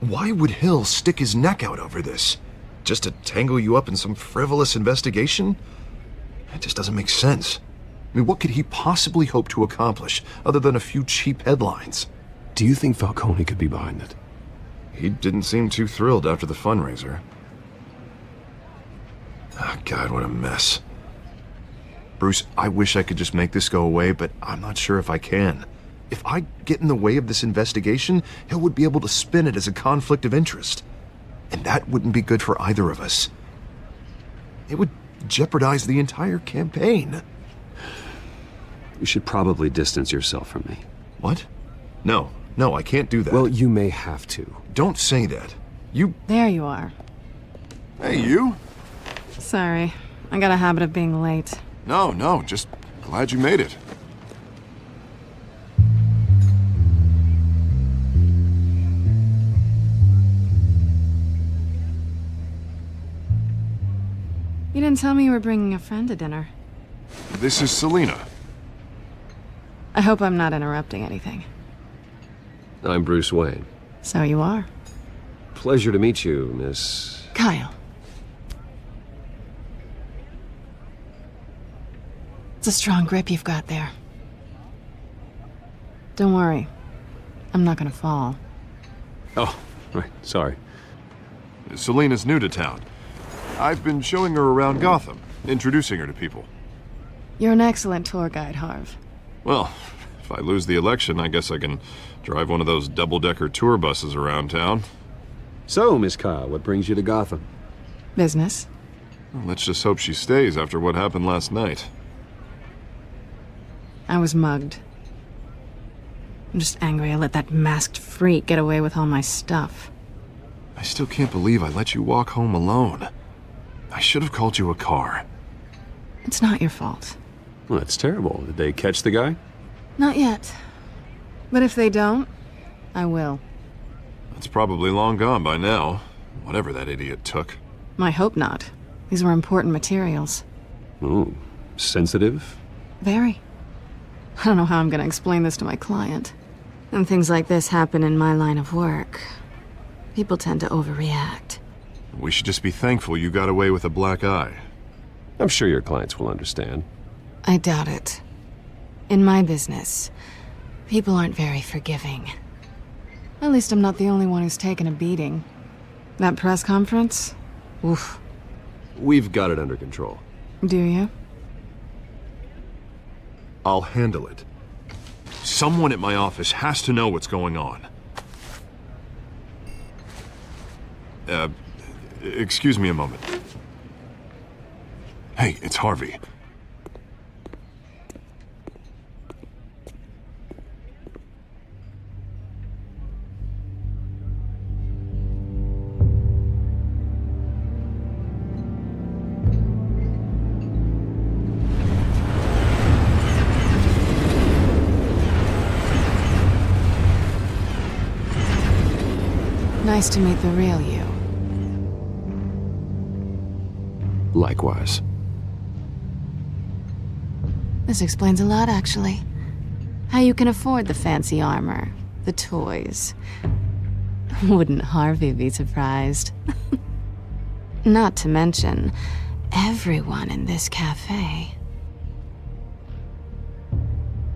Why would Hill stick his neck out over this? Just to tangle you up in some frivolous investigation? It just doesn't make sense. I mean, what could he possibly hope to accomplish other than a few cheap headlines? Do you think Falcone could be behind it? He didn't seem too thrilled after the fundraiser. Oh, God, what a mess. Bruce, I wish I could just make this go away, but I'm not sure if I can. If I get in the way of this investigation, Hill would be able to spin it as a conflict of interest. And that wouldn't be good for either of us. It would jeopardize the entire campaign. You should probably distance yourself from me. What? No, I can't do that. Well, you may have to. Don't say that. You... There you are. Hey, you? Sorry, I got a habit of being late. No, just glad you made it. You didn't tell me you were bringing a friend to dinner. This is Selina. I hope I'm not interrupting anything. I'm Bruce Wayne. So you are. Pleasure to meet you, Miss... Kyle. It's a strong grip you've got there. Don't worry. I'm not gonna fall. Oh, right, sorry. Selina's new to town. I've been showing her around Gotham, introducing her to people. You're an excellent tour guide, Harv. Well, if I lose the election, I guess I can drive one of those double-decker tour buses around town. So, Miss Kyle, what brings you to Gotham? Business. Well, let's just hope she stays after what happened last night. I was mugged. I'm just angry I let that masked freak get away with all my stuff. I still can't believe I let you walk home alone. I should have called you a car. It's not your fault. Well, that's terrible. Did they catch the guy? Not yet. But if they don't, I will. It's probably long gone by now, whatever that idiot took. I hope not. These were important materials. Ooh, sensitive? Very. I don't know how I'm gonna explain this to my client. And things like this happen in my line of work. People tend to overreact. We should just be thankful you got away with a black eye. I'm sure your clients will understand. I doubt it. In my business, people aren't very forgiving. At least I'm not the only one who's taken a beating. That press conference? Oof. We've got it under control. Do you? I'll handle it. Someone at my office has to know what's going on. Excuse me a moment. Hey, it's Harvey. Nice to meet the real you. Likewise. This explains a lot, actually. How you can afford the fancy armor, the toys. Wouldn't Harvey be surprised? Not to mention, everyone in this cafe.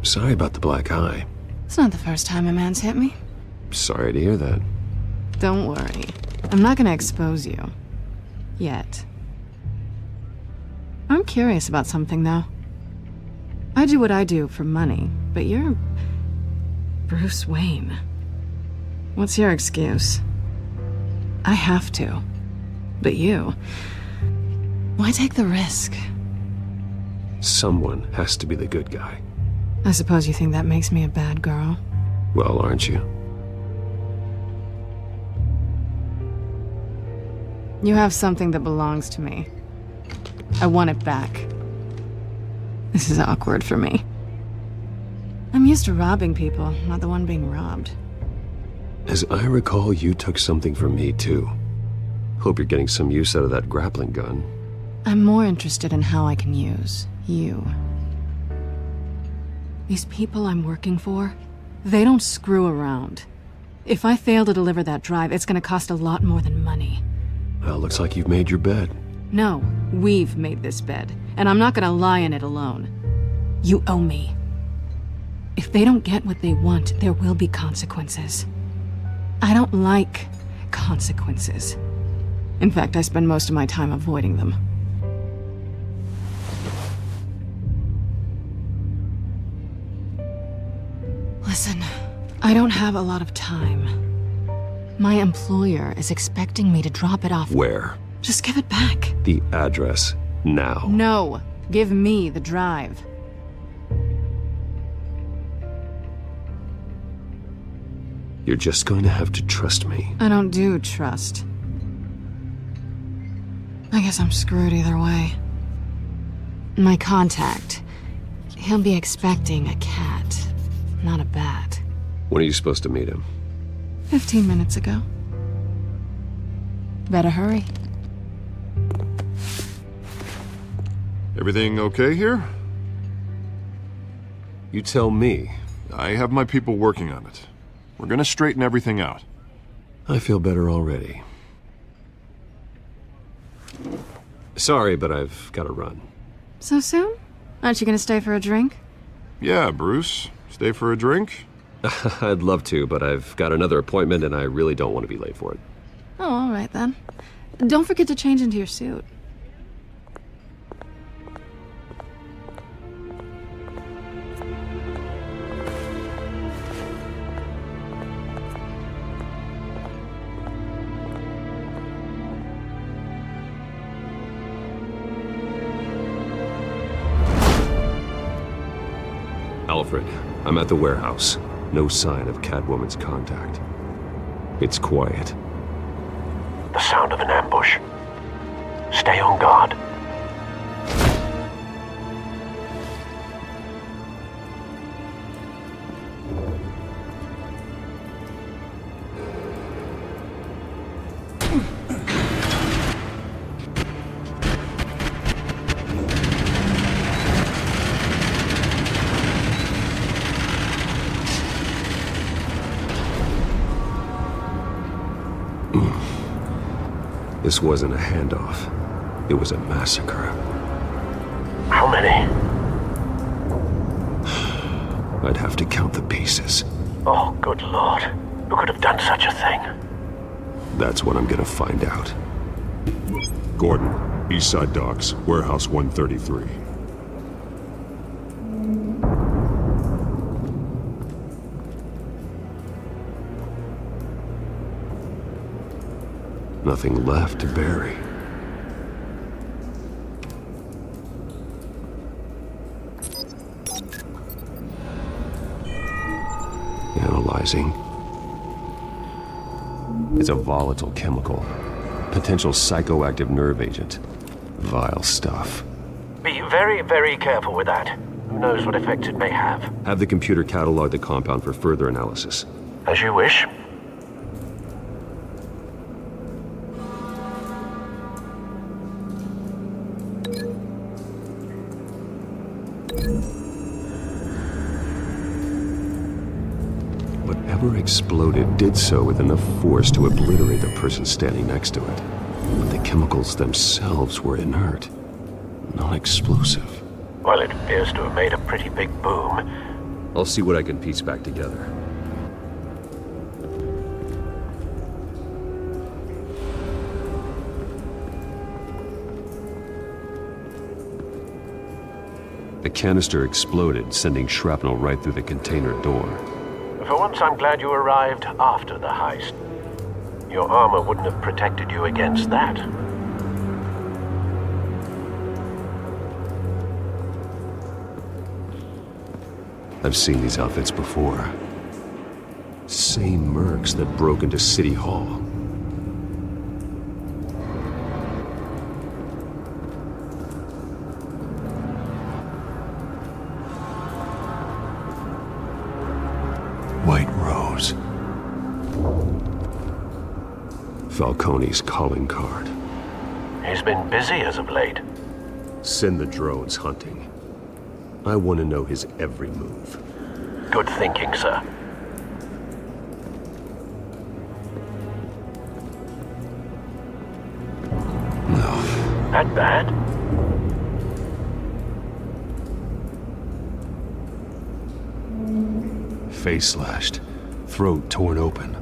Sorry about the black eye. It's not the first time a man's hit me. Sorry to hear that. Don't worry. I'm not gonna expose you. Yet. I'm curious about something, though. I do what I do for money, but you're... Bruce Wayne. What's your excuse? I have to. But you... Why take the risk? Someone has to be the good guy. I suppose you think that makes me a bad girl? Well, aren't you? You have something that belongs to me. I want it back. This is awkward for me. I'm used to robbing people, not the one being robbed. As I recall, you took something from me, too. Hope you're getting some use out of that grappling gun. I'm more interested in how I can use you. These people I'm working for, they don't screw around. If I fail to deliver that drive, it's gonna cost a lot more than money. Well, looks like you've made your bed. No, we've made this bed, and I'm not gonna lie in it alone. You owe me. If they don't get what they want, there will be consequences. I don't like consequences. In fact, I spend most of my time avoiding them. Listen, I don't have a lot of time. My employer is expecting me to drop it off. Where? Just give it back. The address, now. No, give me the drive. You're just going to have to trust me. I don't do trust. I guess I'm screwed either way. My contact, he'll be expecting a cat, not a bat. When are you supposed to meet him? 15 minutes ago. Better hurry. Everything okay here? You tell me. I have my people working on it. We're gonna straighten everything out. I feel better already. Sorry, but I've got to run. So soon? Aren't you gonna stay for a drink? Yeah, Bruce. Stay for a drink? I'd love to, but I've got another appointment and I really don't want to be late for it. Oh, all right then. Don't forget to change into your suit. Alfred, I'm at the warehouse. No sign of Catwoman's contact. It's quiet. The sound of an ambush. Stay on guard. This wasn't a handoff. It was a massacre. How many? I'd have to count the pieces. Oh, good lord. Who could have done such a thing? That's what I'm gonna find out. Gordon, Eastside Docks, Warehouse 133. Nothing left to bury. Analyzing. It's a volatile chemical. Potential psychoactive nerve agent. Vile stuff. Be very, very careful with that. Who knows what effects it may have. Have the computer catalog the compound for further analysis. As you wish. Whatever exploded did so with enough force to obliterate the person standing next to it. But the chemicals themselves were inert, not explosive. Well, it appears to have made a pretty big boom. I'll see what I can piece back together. The canister exploded, sending shrapnel right through the container door. For once, I'm glad you arrived after the heist. Your armor wouldn't have protected you against that. I've seen these outfits before. Same mercs that broke into City Hall. White Rose. Falcone's calling card. He's been busy as of late. Send the drones hunting. I want to know his every move. Good thinking, sir. No. That bad? Face slashed, throat torn open.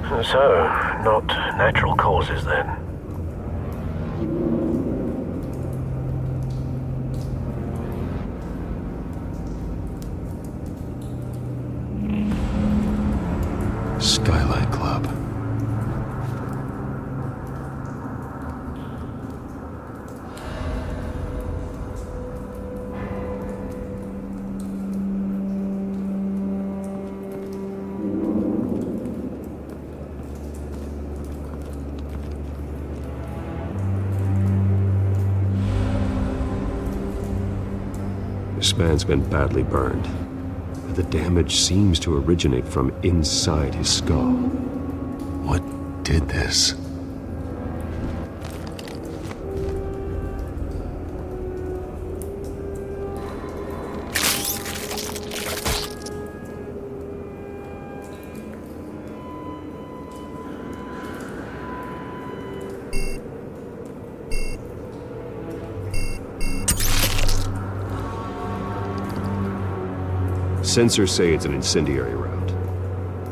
So, not natural causes then. man's been badly burned. The damage seems to originate from inside his skull. What did this? Sensors say it's an incendiary round.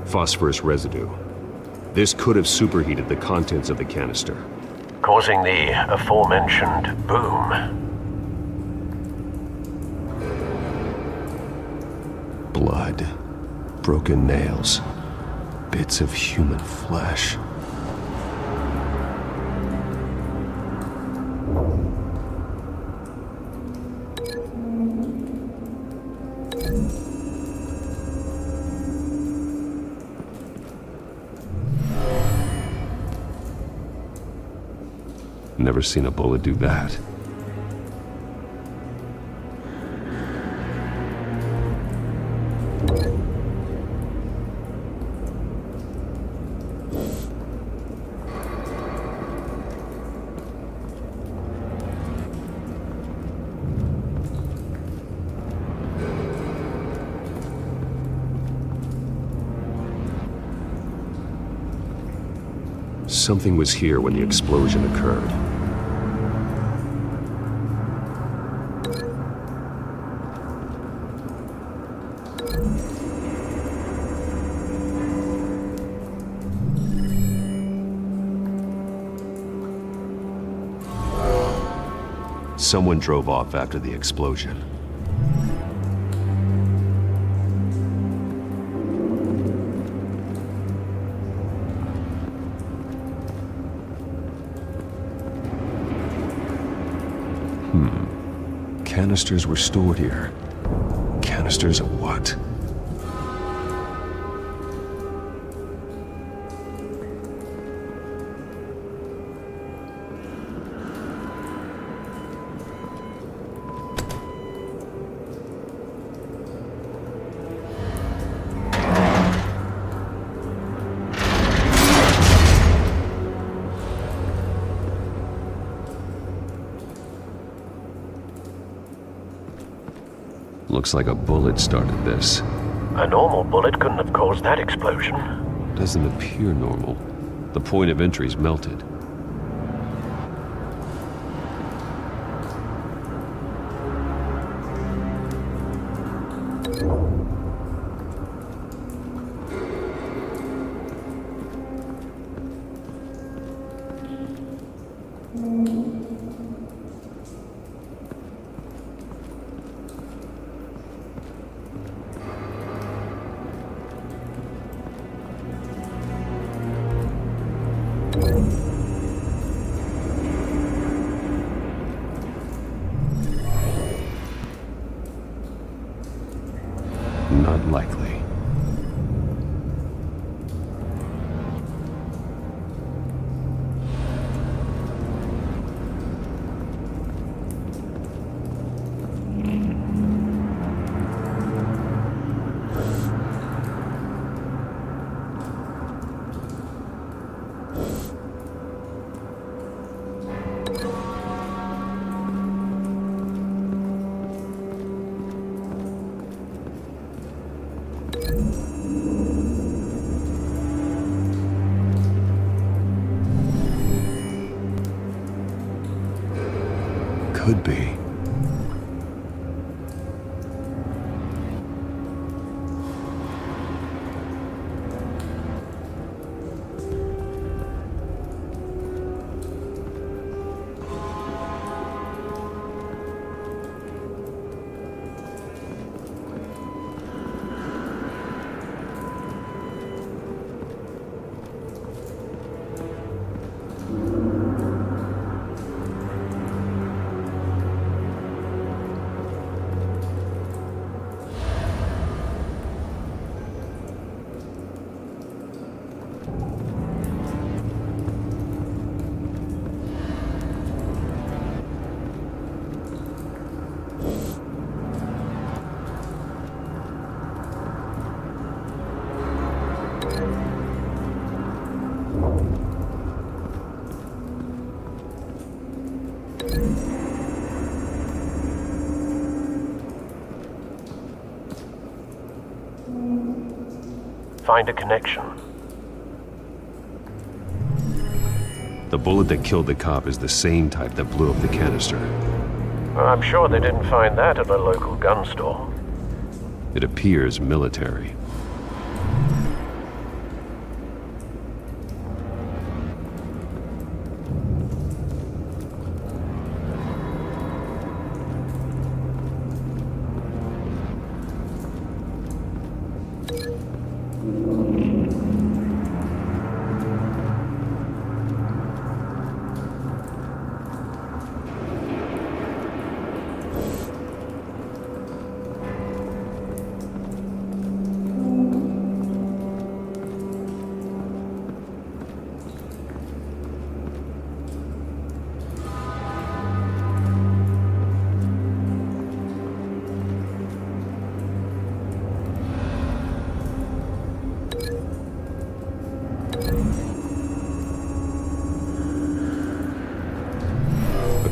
Phosphorus residue. This could have superheated the contents of the canister, causing the aforementioned boom. Blood, broken nails, bits of human flesh. Never seen a bullet do that. Something was here when the explosion occurred. Someone drove off after the explosion. Canisters were stored here. Canisters of what? Looks like a bullet started this. A normal bullet couldn't have caused that explosion. Doesn't appear normal. The point of entry's melted. Not likely. Could be. Find a connection. The bullet that killed the cop is the same type that blew up the canister. I'm sure they didn't find that at a local gun store. It appears military.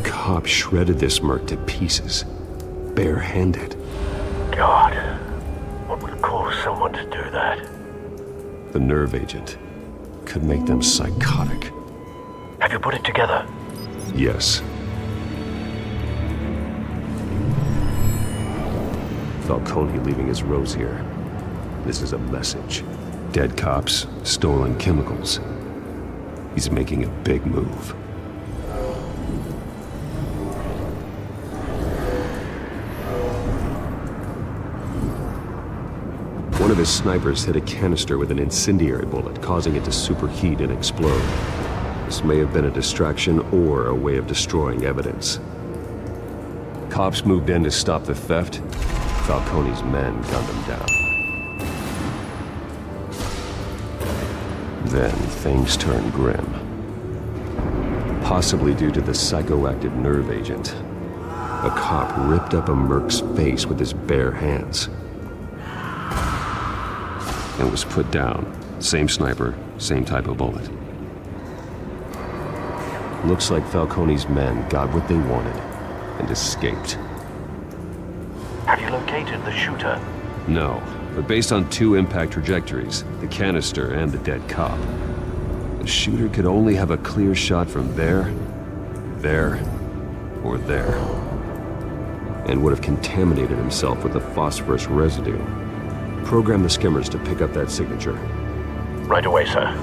Cop shredded this merc to pieces, barehanded. God, what would cause someone to do that? The nerve agent could make them psychotic. Have you put it together? Yes. Falcone leaving his rose here. This is a message. Dead cops, stolen chemicals. He's making a big move. One of his snipers hit a canister with an incendiary bullet, causing it to superheat and explode. This may have been a distraction or a way of destroying evidence. Cops moved in to stop the theft. Falcone's men gunned them down. Then things turned grim. Possibly due to the psychoactive nerve agent. A cop ripped up a merc's face with his bare hands. And was put down. Same sniper, same type of bullet. Looks like Falcone's men got what they wanted and escaped. Have you located the shooter? No, but based on two impact trajectories, the canister and the dead cop, the shooter could only have a clear shot from there, or there, and would have contaminated himself with the phosphorus residue. Program the skimmers to pick up that signature. Right away, sir.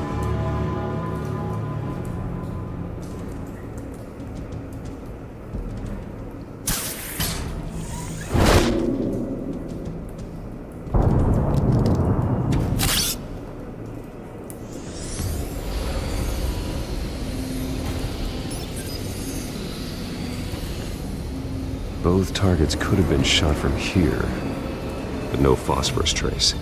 Both targets could have been shot from here, but no phosphorus trace.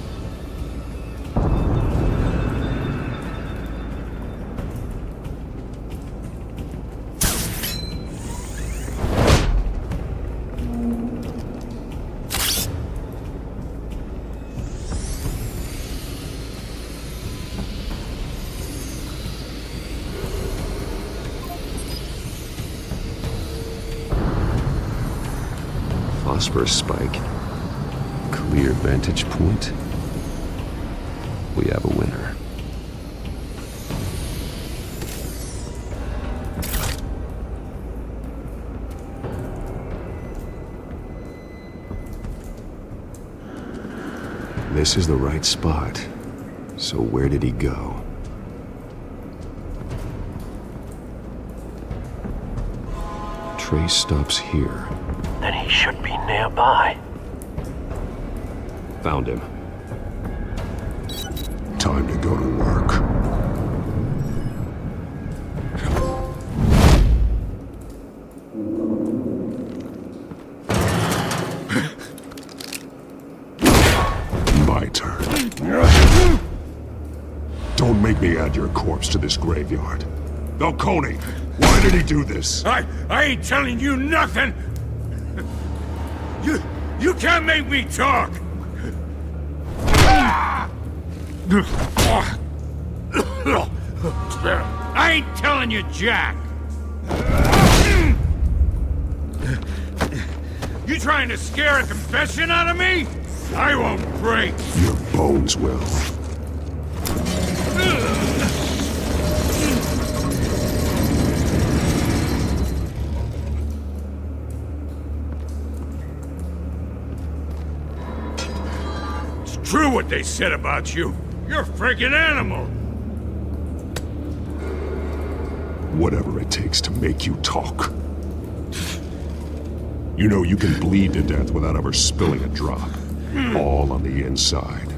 Phosphorus spike. Clear vantage point. We have a winner. This is the right spot. So where did he go? Trace stops here. Then he should be nearby. Found him. Time to go to work. My turn. Don't make me add your corpse to this graveyard. Falcone, why did he do this? I ain't telling you nothing! You can't make me talk! I ain't telling you, Jack! You trying to scare a confession out of me? I won't break! Your bones will. It's true what they said about you. You're a freaking animal! Whatever it takes to make you talk. You know you can bleed to death without ever spilling a drop. All on the inside.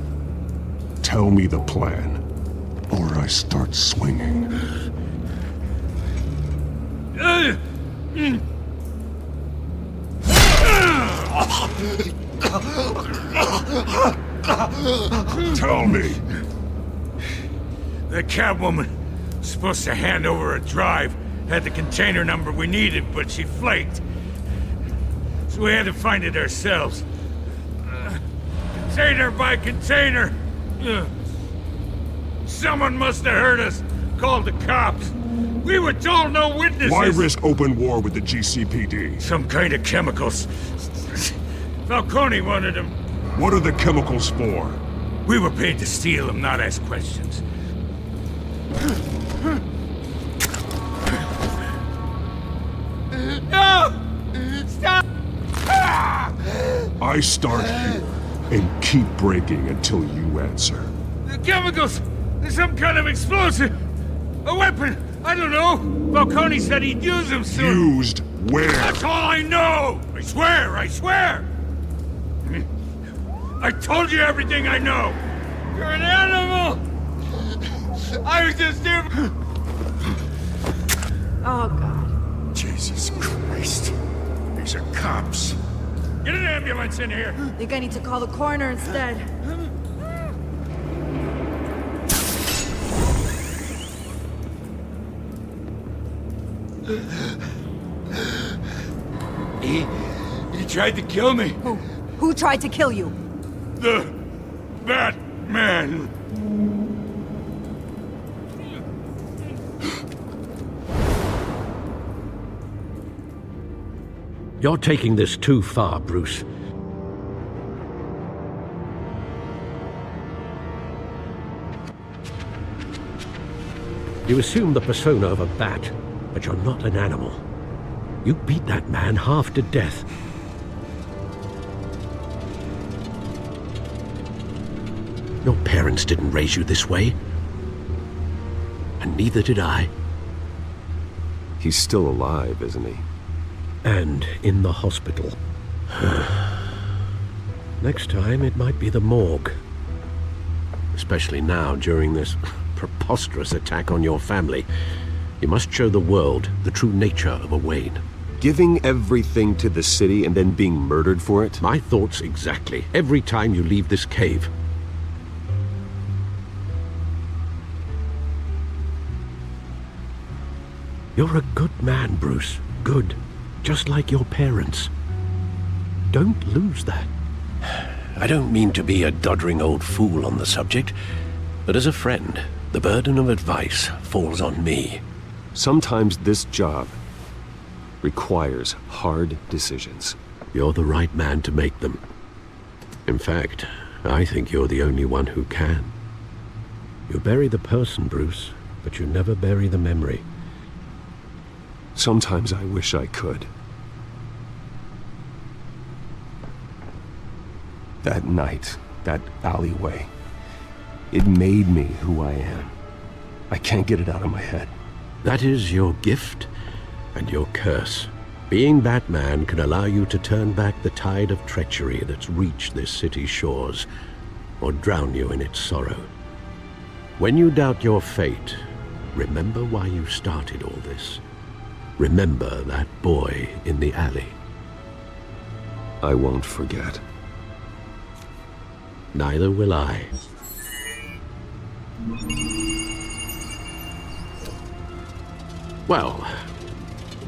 Tell me the plan, or I start swinging. Tell me! The cabwoman was supposed to hand over a drive, had the container number we needed, but she flaked. So we had to find it ourselves. Container by container. Someone must have heard us, called the cops. We were told no witnesses. Why risk open war with the GCPD? Some kind of chemicals. Falcone wanted them. What are the chemicals for? We were paid to steal them, not ask questions. No! Stop! I start here and keep breaking until you answer. The chemicals! There's some kind of explosive! A weapon! I don't know! Falcone said he'd use them soon! Used where? That's all I know! I swear! I swear! I told you everything I know! You're an animal! I was just here... Oh, God. Jesus Christ. These are cops. Get an ambulance in here! Think I need to call the coroner instead. He tried to kill me. Who tried to kill you? The Batman. You're taking this too far, Bruce. You assume the persona of a bat, but you're not an animal. You beat that man half to death. Your parents didn't raise you this way. And neither did I. He's still alive, isn't he? And in the hospital. Next time, it might be the morgue. Especially now, during this preposterous attack on your family. You must show the world the true nature of a Wayne. Giving everything to the city and then being murdered for it? My thoughts exactly. Every time you leave this cave. You're a good man, Bruce. Good. Just like your parents. Don't lose that. I don't mean to be a doddering old fool on the subject, but as a friend, the burden of advice falls on me. Sometimes this job requires hard decisions. You're the right man to make them. In fact, I think you're the only one who can. You bury the person, Bruce, but you never bury the memory. Sometimes I wish I could. That night, that alleyway, it made me who I am. I can't get it out of my head. That is your gift and your curse. Being Batman can allow you to turn back the tide of treachery that's reached this city's shores, or drown you in its sorrow. When you doubt your fate, remember why you started all this. Remember that boy in the alley. I won't forget. Neither will I. Well,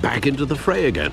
back into the fray again.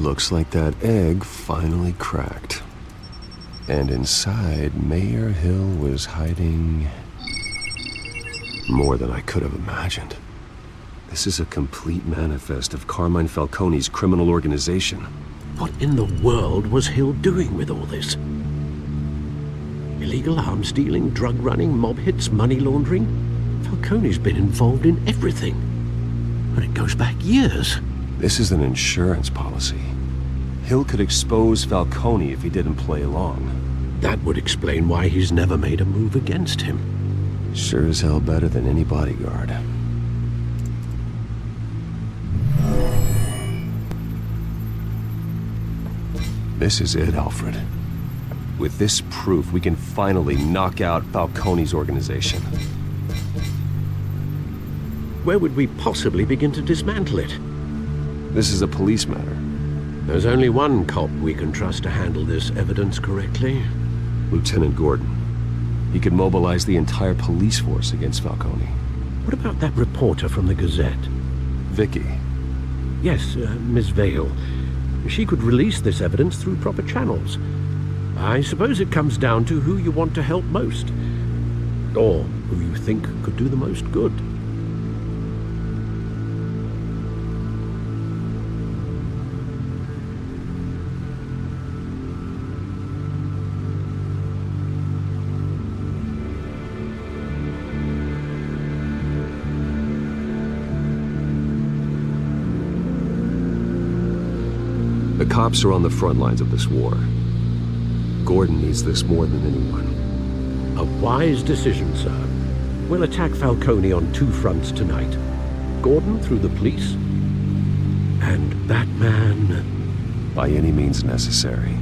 Looks like that egg finally cracked. And inside, Mayor Hill was hiding more than I could have imagined. This is a complete manifest of Carmine Falcone's criminal organization. What in the world was Hill doing with all this? Illegal arms dealing, drug running, mob hits, money laundering? Falcone's been involved in everything. And it goes back years. This is an insurance policy. Hill could expose Falcone if he didn't play along. That would explain why he's never made a move against him. Sure as hell better than any bodyguard. This is it, Alfred. With this proof, we can finally knock out Falcone's organization. Where would we possibly begin to dismantle it? This is a police matter. There's only one cop we can trust to handle this evidence correctly. Lieutenant Gordon. He could mobilize the entire police force against Falcone. What about that reporter from the Gazette? Vicky. Yes, Miss Vale. She could release this evidence through proper channels. I suppose it comes down to who you want to help most. Or who you think could do the most good. The cops are on the front lines of this war. Gordon needs this more than anyone. A wise decision, sir. We'll attack Falcone on two fronts tonight. Gordon through the police, and Batman... by any means necessary.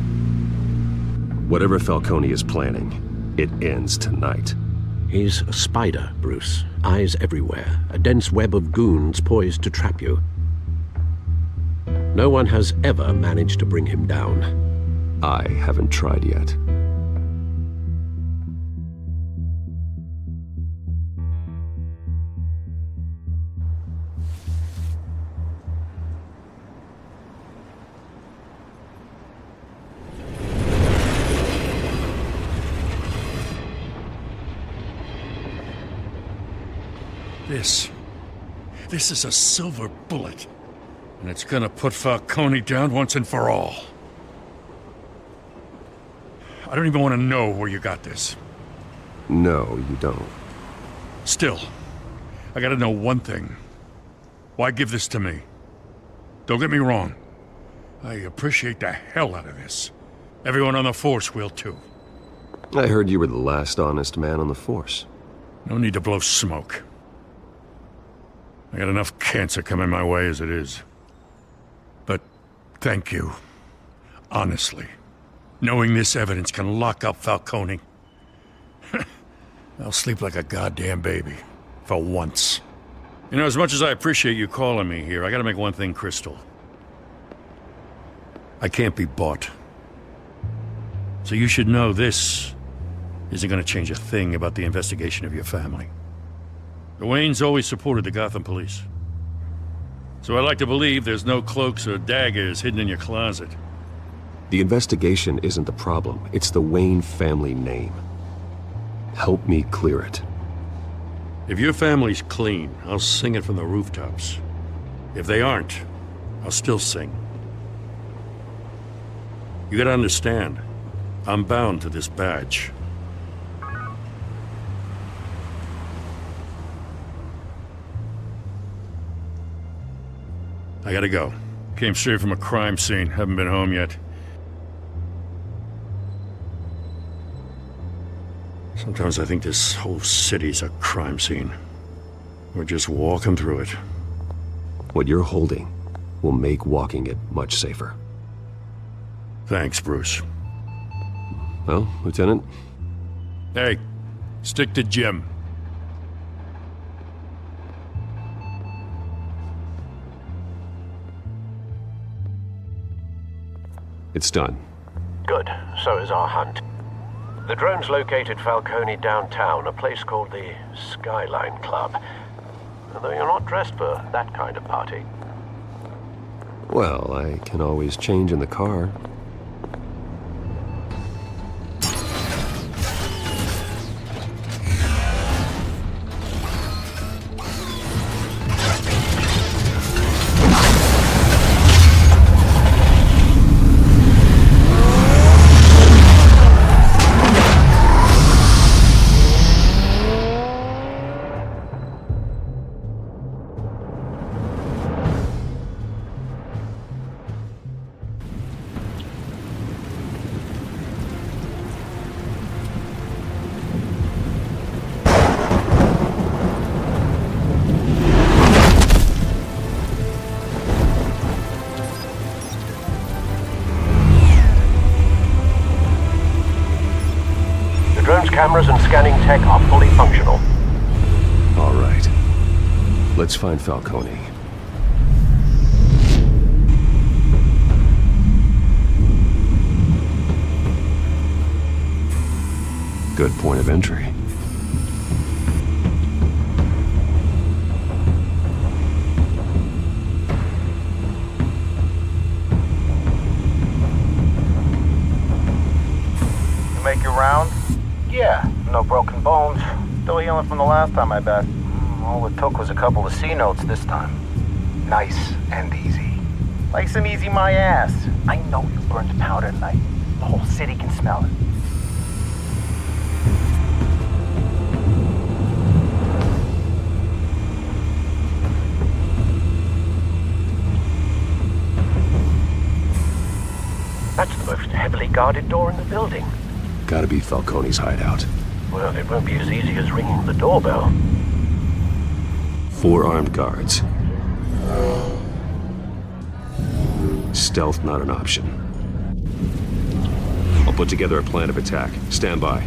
Whatever Falcone is planning, it ends tonight. He's a spider, Bruce. Eyes everywhere. A dense web of goons poised to trap you. No one has ever managed to bring him down. I haven't tried yet. This is a silver bullet. And it's gonna put Falcone down once and for all. I don't even want to know where you got this. No, you don't. Still, I gotta know one thing. Why give this to me? Don't get me wrong. I appreciate the hell out of this. Everyone on the Force will too. I heard you were the last honest man on the Force. No need to blow smoke. I got enough cancer coming my way as it is. But thank you. Honestly. Knowing this evidence can lock up Falcone. I'll sleep like a goddamn baby. For once. You know, as much as I appreciate you calling me here, I gotta make one thing crystal. I can't be bought. So you should know this isn't gonna change a thing about the investigation of your family. The Waynes always supported the Gotham police. So I like to believe there's no cloaks or daggers hidden in your closet. The investigation isn't the problem. It's the Wayne family name. Help me clear it. If your family's clean, I'll sing it from the rooftops. If they aren't, I'll still sing. You gotta understand, I'm bound to this badge. I gotta go. Came straight from a crime scene. Haven't been home yet. Sometimes I think this whole city's a crime scene. We're just walking through it. What you're holding will make walking it much safer. Thanks, Bruce. Well, Lieutenant? Hey, stick to Jim. It's done. Good. So is our hunt. The drones located Falcone downtown, a place called the Skyline Club. Although you're not dressed for that kind of party. Well, I can always change in the car. Cameras and scanning tech are fully functional. All right. Let's find Falcone. Good point of entry. You make your round? Yeah, no broken bones. Still healing from the last time, I bet. All it took was a couple of C notes this time. Nice and easy. Nice and easy my ass. I know you burned powder tonight. The whole city can smell it. That's the most heavily guarded door in the building. Gotta be Falcone's hideout. Well, it won't be as easy as ringing the doorbell. 4 armed guards. Stealth not an option. I'll put together a plan of attack. Stand by.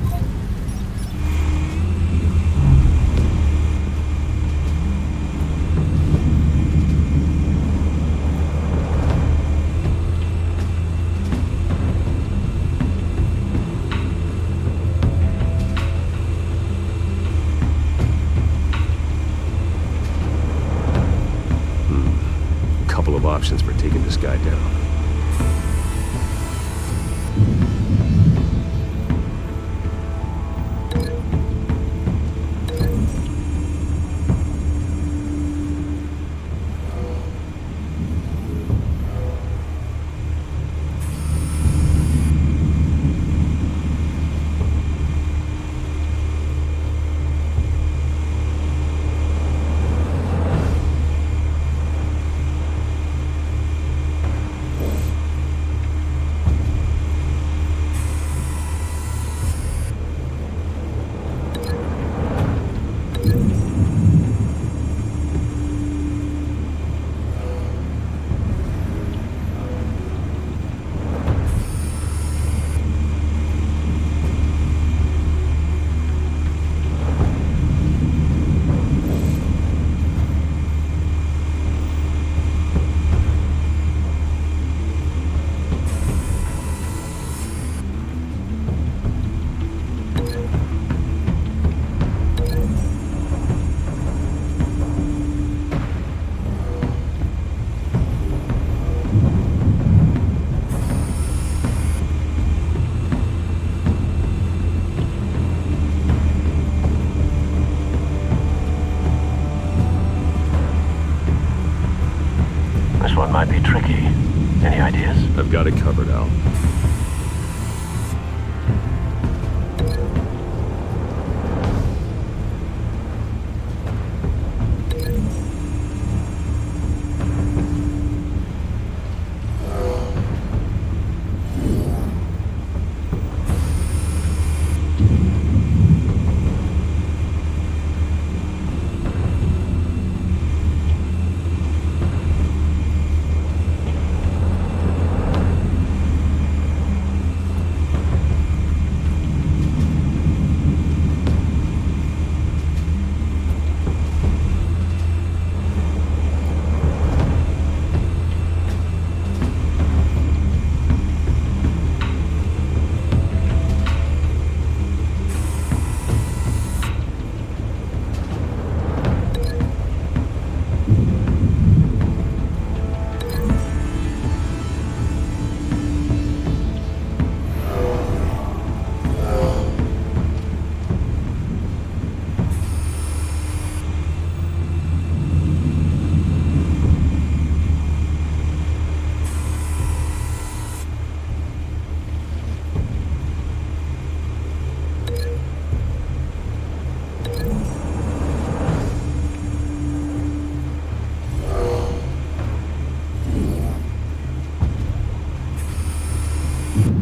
Options for taking this guy down. One might be tricky. Any ideas? I've got it covered, Al.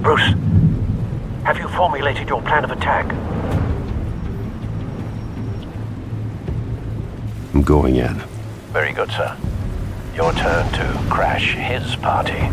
Bruce, have you formulated your plan of attack? I'm going in. Very good, sir. Your turn to crash his party.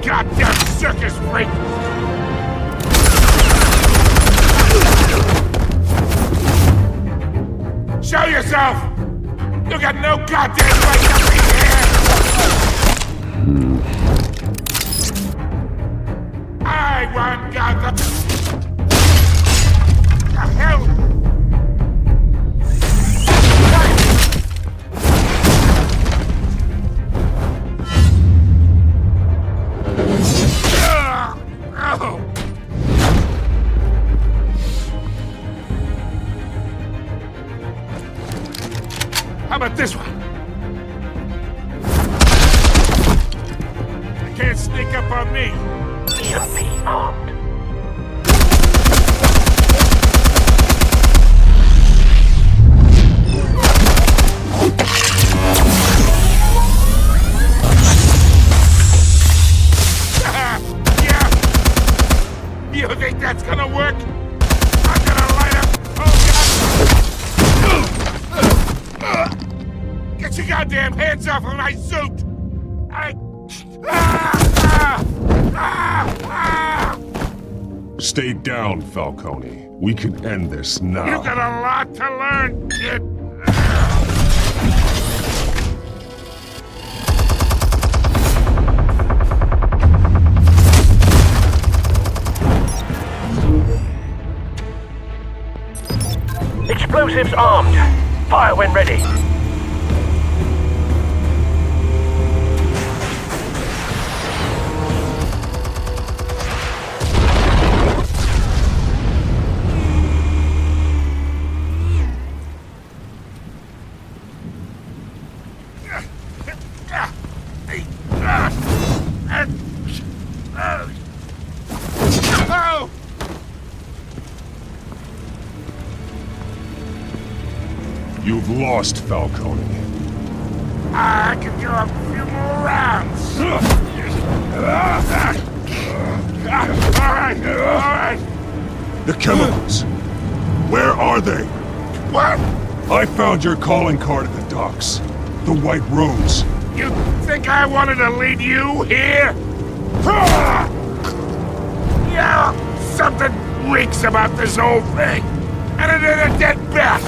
Goddamn circus freak! Show yourself! You got no goddamn right to be here! I want Gotham! The hell? How about this one? You can't sneak up on me. EP armed. Yeah. You think that's gonna work? I'm gonna light up. Oh God! Get your goddamn hands off of my suit! Stay down, Falcone. We can end this now. You got a lot to learn, kid. Explosives armed. Fire when ready. You've lost, Falcone. I can do a few more rounds. All right. The chemicals. Where are they? What? I found your calling card at the docks. The White Rose. You think I wanted to lead you here? Yeah, something reeks about this whole thing. And it ain't a dead bat.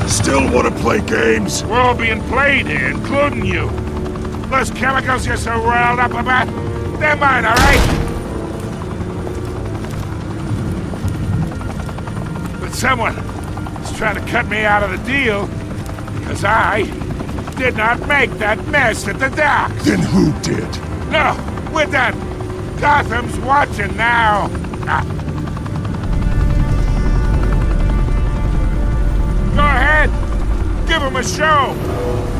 Still want to play games? We're all being played here, including you. Those chemicals you're so riled up about, they're mine, all right? But someone is trying to cut me out of the deal because I did not make that mess at the dock. Then who did? No, we're done. Gotham's watching now. Go ahead. Give him a show.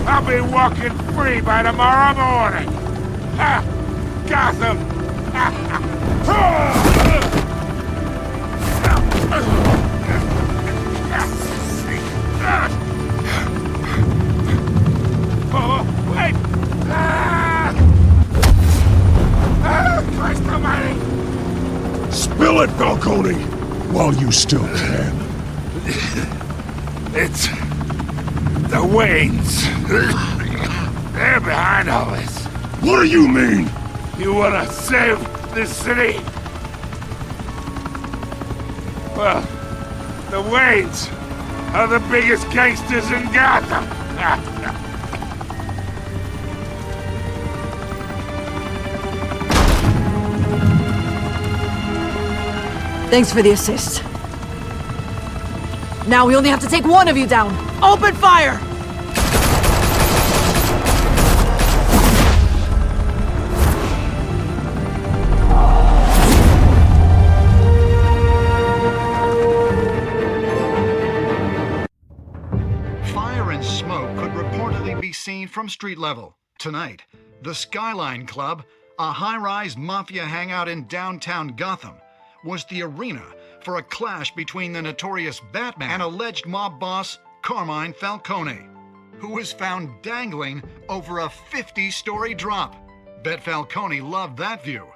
I'll be walking free by tomorrow morning. Ha! Gotham! Spill it, Falcone! While you still can. It's the Waynes. They're behind all this. What do you mean? You wanna save this city? Well, the Waynes are the biggest gangsters in Gotham. Thanks for the assist. Now we only have to take one of you down. Open fire! Fire and smoke could reportedly be seen from street level. Tonight, the Skyline Club, a high-rise mafia hangout in downtown Gotham, was the arena for a clash between the notorious Batman and alleged mob boss Carmine Falcone, who was found dangling over a 50-story drop. Bet Falcone loved that view.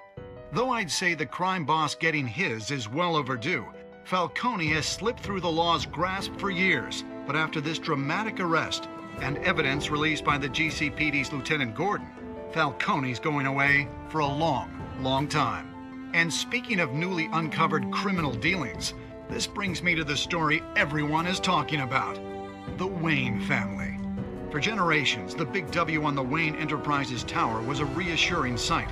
Though I'd say the crime boss getting his is well overdue, Falcone has slipped through the law's grasp for years. But after this dramatic arrest and evidence released by the GCPD's Lieutenant Gordon, Falcone's going away for a long, long time. And speaking of newly uncovered criminal dealings, this brings me to the story everyone is talking about: the Wayne family. For generations, the big W on the Wayne Enterprises Tower was a reassuring sight.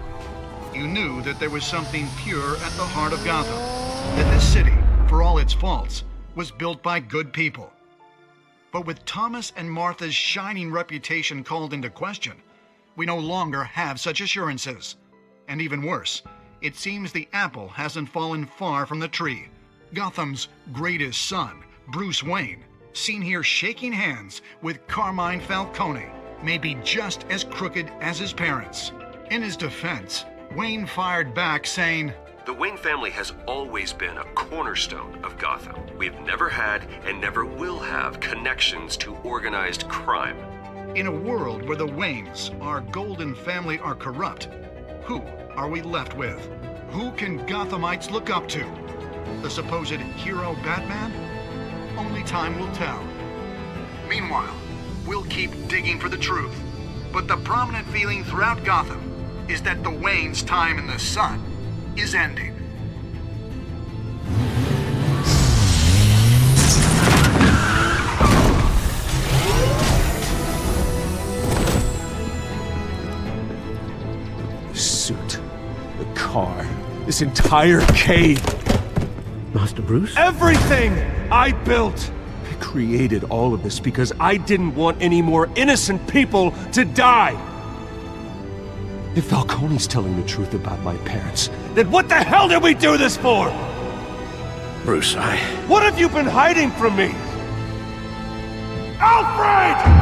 You knew that there was something pure at the heart of Gotham, that this city, for all its faults, was built by good people. But with Thomas and Martha's shining reputation called into question, we no longer have such assurances. And even worse, it seems the apple hasn't fallen far from the tree. Gotham's greatest son, Bruce Wayne, seen here shaking hands with Carmine Falcone, may be just as crooked as his parents. In his defense, Wayne fired back saying, "The Wayne family has always been a cornerstone of Gotham. We've never had and never will have connections to organized crime." In a world where the Waynes, our golden family, are corrupt, who are we left with? Who can Gothamites look up to? The supposed hero Batman? Only time will tell. Meanwhile, we'll keep digging for the truth. But the prominent feeling throughout Gotham is that the Waynes' time in the sun is ending. The suit, the car, this entire cave. Master Bruce? Everything I built! I created all of this because I didn't want any more innocent people to die! If Falcone's telling the truth about my parents, then what the hell did we do this for? Bruce, What have you been hiding from me? Alfred!